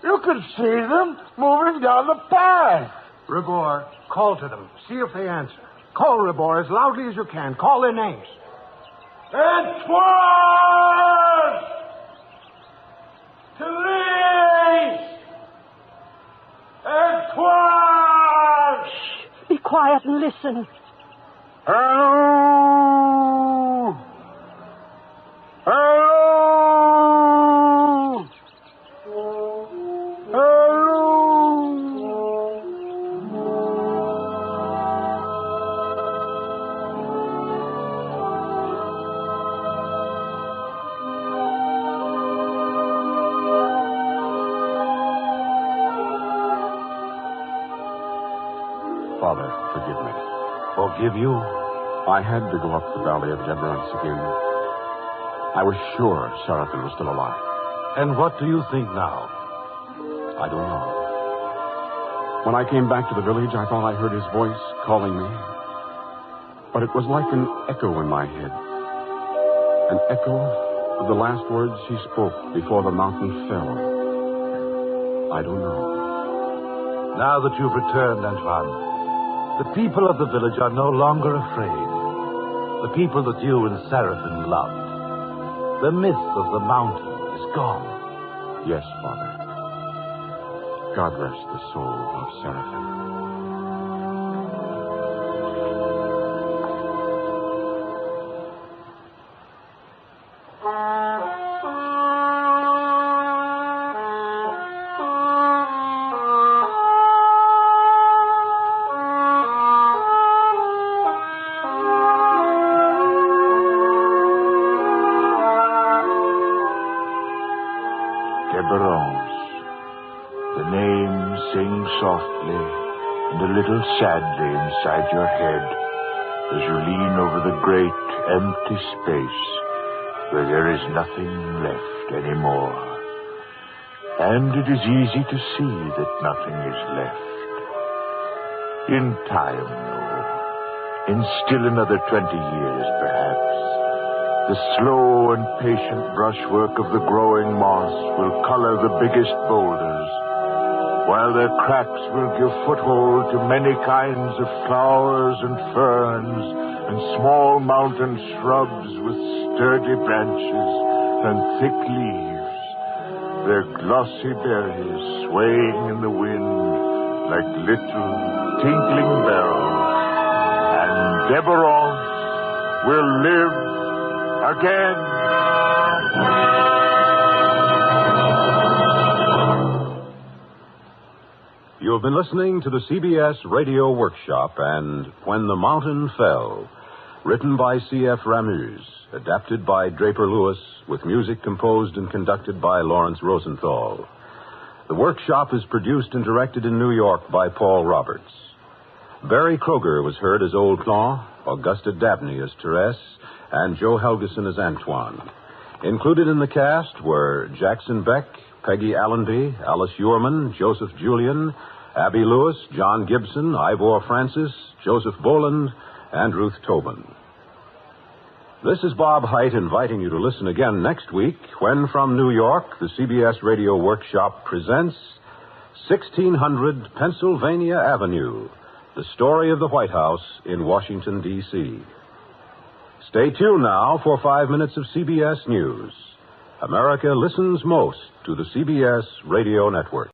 You can see them moving down the path. Ribor, call to them. See if they answer. Call, Ribor, as loudly as you can. Call their names. Antoine! Therese! Antoine! Shh. Be quiet and listen. Hello! Hello! Father, forgive me. Forgive you? I had to go up the valley of Demerance again. I was sure Seraphim was still alive. And what do you think now? I don't know. When I came back to the village, I thought I heard his voice calling me. But it was like an echo in my head. An echo of the last words he spoke before the mountain fell. I don't know. Now that you've returned, Antoine, the people of the village are no longer afraid. The people that you and Seraphim loved. The myth of the mountain is gone. Yes, Father. God rest the soul of Seraphim. The name sings softly and a little sadly inside your head as you lean over the great empty space where there is nothing left anymore. And it is easy to see that nothing is left. In time, though, in still another 20 years, perhaps, the slow and patient brushwork of the growing moss will color the biggest boulders, while their cracks will give foothold to many kinds of flowers and ferns and small mountain shrubs with sturdy branches and thick leaves, their glossy berries swaying in the wind like little tinkling bells. And Demerance will live again. You have been listening to the CBS Radio Workshop and When the Mountain Fell, written by C.F. Ramuse, adapted by Draper Lewis, with music composed and conducted by Lawrence Rosenthal. The workshop is produced and directed in New York by Paul Roberts. Barry Kroger was heard as Old Clan, Augusta Dabney as Therese, and Joe Helgeson as Antoine. Included in the cast were Jackson Beck, Peggy Allenby, Alice Uhrman, Joseph Julian, Abby Lewis, John Gibson, Ivor Francis, Joseph Boland, and Ruth Tobin. This is Bob Hite inviting you to listen again next week when, from New York, the CBS Radio Workshop presents 1600 Pennsylvania Avenue, the story of the White House in Washington, D.C. Stay tuned now for 5 minutes of CBS News. America listens most to the CBS Radio Network.